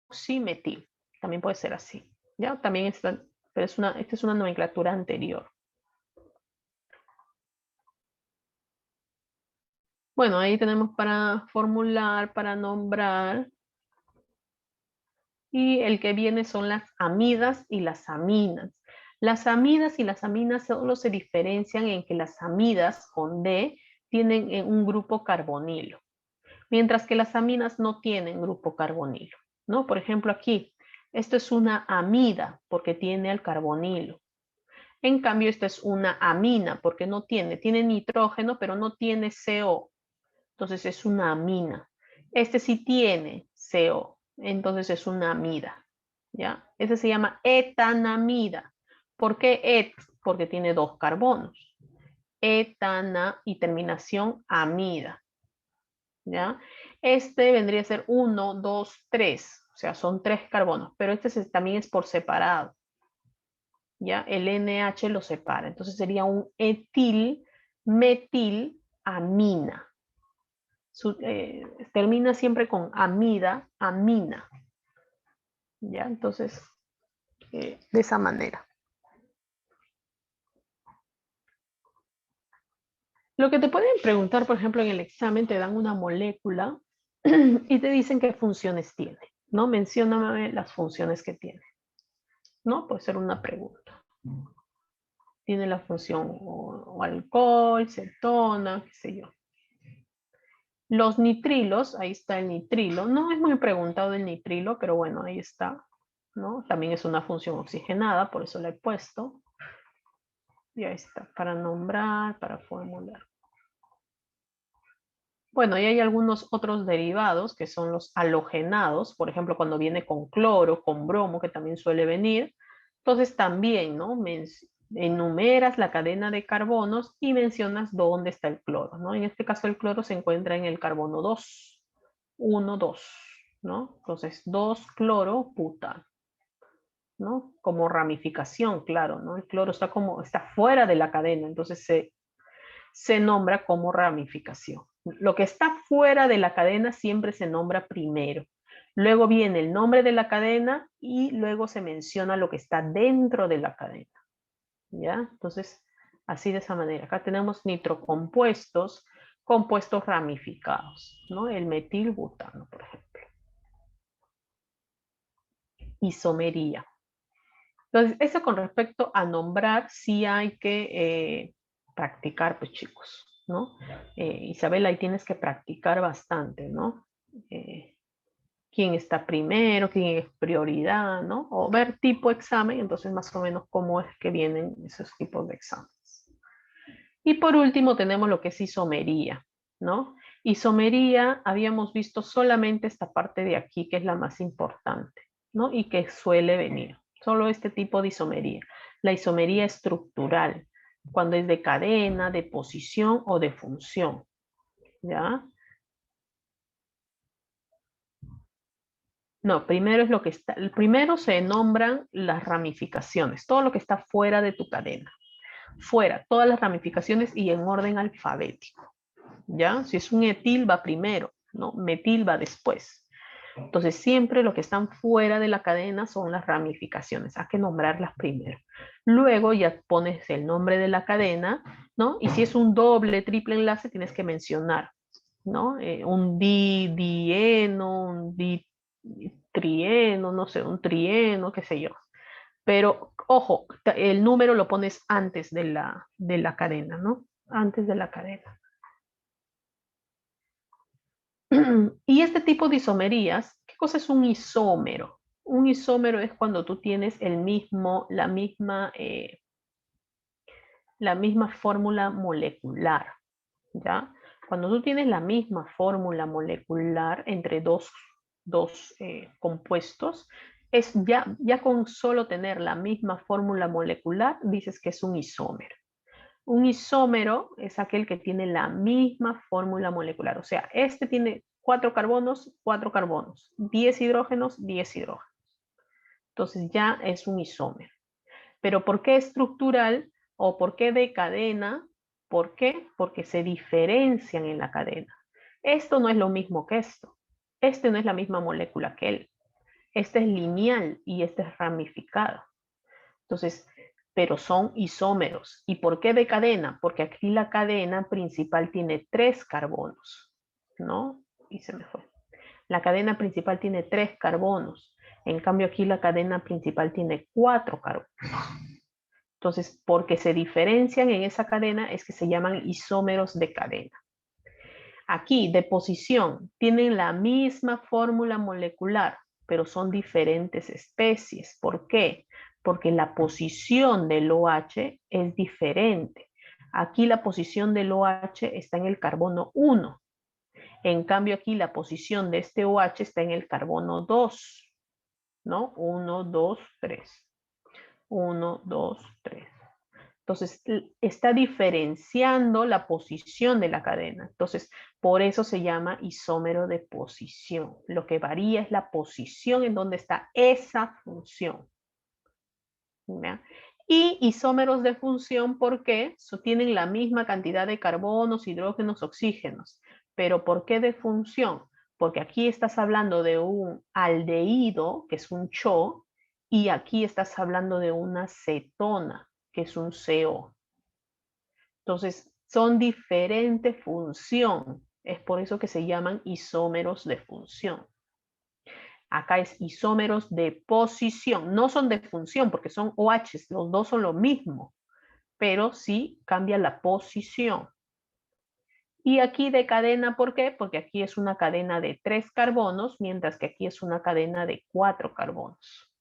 oximetil. También puede ser así, ¿ya? También está, pero esta es una nomenclatura anterior. Bueno, ahí tenemos para formular, para nombrar. Y el que viene son las amidas y las aminas. Las amidas y las aminas solo se diferencian en que las amidas con D tienen un grupo carbonilo, mientras que las aminas no tienen grupo carbonilo, ¿no? Por ejemplo, aquí, esto es una amida porque tiene el carbonilo. En cambio, esta es una amina porque tiene nitrógeno, pero no tiene CO. Entonces es una amina. Este sí tiene CO, entonces es una amida, ¿ya? Este se llama etanamida. ¿Por qué et? Porque tiene 2 carbonos. Etana y terminación amida, ¿ya? Este vendría a ser 1, 2, 3, o sea, son 3 carbonos, pero este también es por separado, ¿ya? El NH lo separa, entonces sería un etil metil amina. Termina siempre con amida, amina. ¿Ya? Entonces, de esa manera. Lo que te pueden preguntar, por ejemplo, en el examen, te dan una molécula y te dicen qué funciones tiene, ¿no? Mencióname las funciones que tiene, ¿no? Puede ser una pregunta. Tiene la función o alcohol, cetona, qué sé yo. Los nitrilos, ahí está el nitrilo. No es muy preguntado el nitrilo, pero bueno, ahí está, ¿no? También es una función oxigenada, por eso la he puesto. Y ahí está, para nombrar, para formular. Bueno, y hay algunos otros derivados que son los halogenados, por ejemplo, cuando viene con cloro, con bromo, que también suele venir. Entonces también, ¿no? Enumeras la cadena de carbonos y mencionas dónde está el cloro, ¿no? En este caso el cloro se encuentra en el carbono 2, 1, 2, ¿no? Entonces 2-cloro-butano, ¿no? Como ramificación, claro, ¿no? El cloro está fuera de la cadena, entonces se nombra como ramificación. Lo que está fuera de la cadena siempre se nombra primero. Luego viene el nombre de la cadena y luego se menciona lo que está dentro de la cadena. ¿Ya? Entonces, así de esa manera. Acá tenemos nitrocompuestos, compuestos ramificados, ¿no? El metilbutano, por ejemplo. Isomería. Entonces, eso con respecto a nombrar, sí hay que practicar, pues chicos, ¿no? Isabel, ahí tienes que practicar bastante, ¿no? Quién está primero, quién es prioridad, ¿no? O ver tipo examen, entonces más o menos cómo es que vienen esos tipos de exámenes. Y por último tenemos lo que es isomería, ¿no? Isomería, habíamos visto solamente esta parte de aquí, que es la más importante, ¿no? Y que suele venir. Solo este tipo de isomería. La isomería estructural, cuando es de cadena, de posición o de función, ¿ya? No, primero es lo que está, primero se nombran las ramificaciones, todo lo que está fuera de tu cadena. Fuera, todas las ramificaciones y en orden alfabético, ¿ya? Si es un etil va primero, ¿no? Metil va después. Entonces siempre lo que están fuera de la cadena son las ramificaciones, hay que nombrarlas primero. Luego ya pones el nombre de la cadena, ¿no? Y si es un doble, triple enlace, tienes que mencionar, ¿no? Un dieno, un trieno, no sé, un trieno, qué sé yo. Pero, ojo, el número lo pones antes de la cadena, ¿no? Antes de la cadena. Y este tipo de isomerías, ¿qué cosa es un isómero? Un isómero es cuando tú tienes la misma fórmula molecular, ¿ya? Cuando tú tienes la misma fórmula molecular entre dos compuestos, es ya con solo tener la misma fórmula molecular, dices que es un isómero. Un isómero es aquel que tiene la misma fórmula molecular. O sea, este tiene 4 carbonos, 10 hidrógenos, 10 hidrógenos. Entonces ya es un isómero. Pero ¿por qué estructural o por qué de cadena? ¿Por qué? Porque se diferencian en la cadena. Esto no es lo mismo que esto. Este no es la misma molécula que él. Este es lineal y este es ramificado. Entonces, pero son isómeros. ¿Y por qué de cadena? Porque aquí la cadena principal tiene 3 carbonos, ¿no? Y se me fue. La cadena principal tiene 3 carbonos. En cambio, aquí la cadena principal tiene 4 carbonos. Entonces, porque se diferencian en esa cadena es que se llaman isómeros de cadena. Aquí, de posición, tienen la misma fórmula molecular, pero son diferentes especies. ¿Por qué? Porque la posición del OH es diferente. Aquí la posición del OH está en el carbono 1. En cambio, aquí la posición de este OH está en el carbono 2. ¿No? 1, 2, 3. 1, 2, 3. Entonces, está diferenciando la posición de la cadena. Entonces, por eso se llama isómero de posición. Lo que varía es la posición en donde está esa función. ¿Ya? Y isómeros de función, ¿por qué? Tienen la misma cantidad de carbonos, hidrógenos, oxígenos. ¿Pero por qué de función? Porque aquí estás hablando de un aldehído, que es un CHO, y aquí estás hablando de una cetona, que es un CO. Entonces, son diferente función. Es por eso que se llaman isómeros de función. Acá es isómeros de posición. No son de función porque son OHs. Los dos son lo mismo. Pero sí cambia la posición. Y aquí de cadena, ¿por qué? Porque aquí es una cadena de 3 carbonos, mientras que aquí es una cadena de 4 carbonos.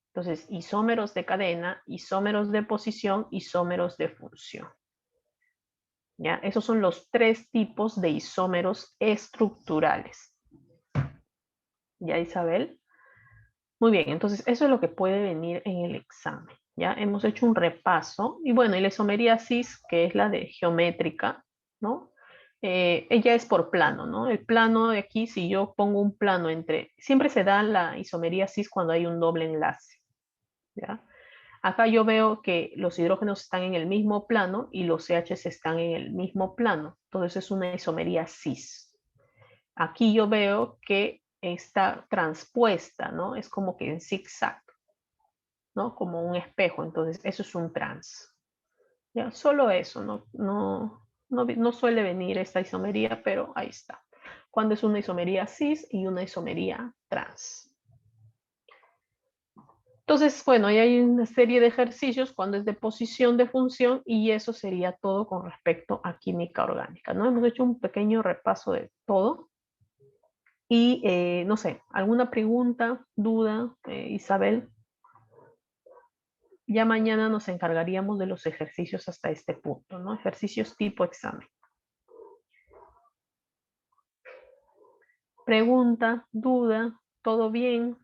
Entonces, isómeros de cadena, isómeros de posición, isómeros de función. ¿Ya? Esos son los 3 tipos de isómeros estructurales. ¿Ya, Isabel? Muy bien, entonces eso es lo que puede venir en el examen. Ya hemos hecho un repaso. Y bueno, y la isomería cis, que es la de geométrica, ¿no? Ella es por plano, ¿no? El plano de aquí, si yo pongo un plano entre... Siempre se da la isomería cis cuando hay un doble enlace, ¿ya? Acá yo veo que los hidrógenos están en el mismo plano y los CHs están en el mismo plano. Entonces es una isomería cis. Aquí yo veo que está transpuesta, ¿no? Es como que en zigzag, ¿no? Como un espejo. Entonces eso es un trans. ¿Ya? Solo eso, no suele venir esta isomería, pero ahí está. Cuando es una isomería cis y una isomería trans. Entonces, bueno, ahí hay una serie de ejercicios cuando es de posición de función y eso sería todo con respecto a química orgánica, ¿no? Hemos hecho un pequeño repaso de todo y no sé, ¿alguna pregunta, duda, Isabel? Ya mañana nos encargaríamos de los ejercicios hasta este punto, ¿no? Ejercicios tipo examen. Pregunta, duda, ¿todo bien?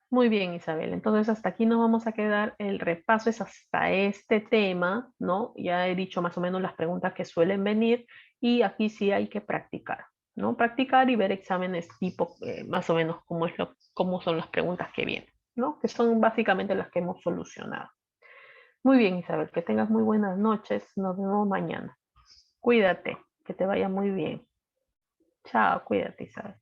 Muy bien, Isabel. Entonces, hasta aquí nos vamos a quedar. El repaso es hasta este tema, ¿no? Ya he dicho más o menos las preguntas que suelen venir y aquí sí hay que practicar, ¿no? Practicar y ver exámenes tipo, más o menos cómo son las preguntas que vienen, ¿no? Que son básicamente las que hemos solucionado. Muy bien, Isabel. Que tengas muy buenas noches. Nos vemos mañana. Cuídate. Que te vaya muy bien. Chao. Cuídate, Isabel.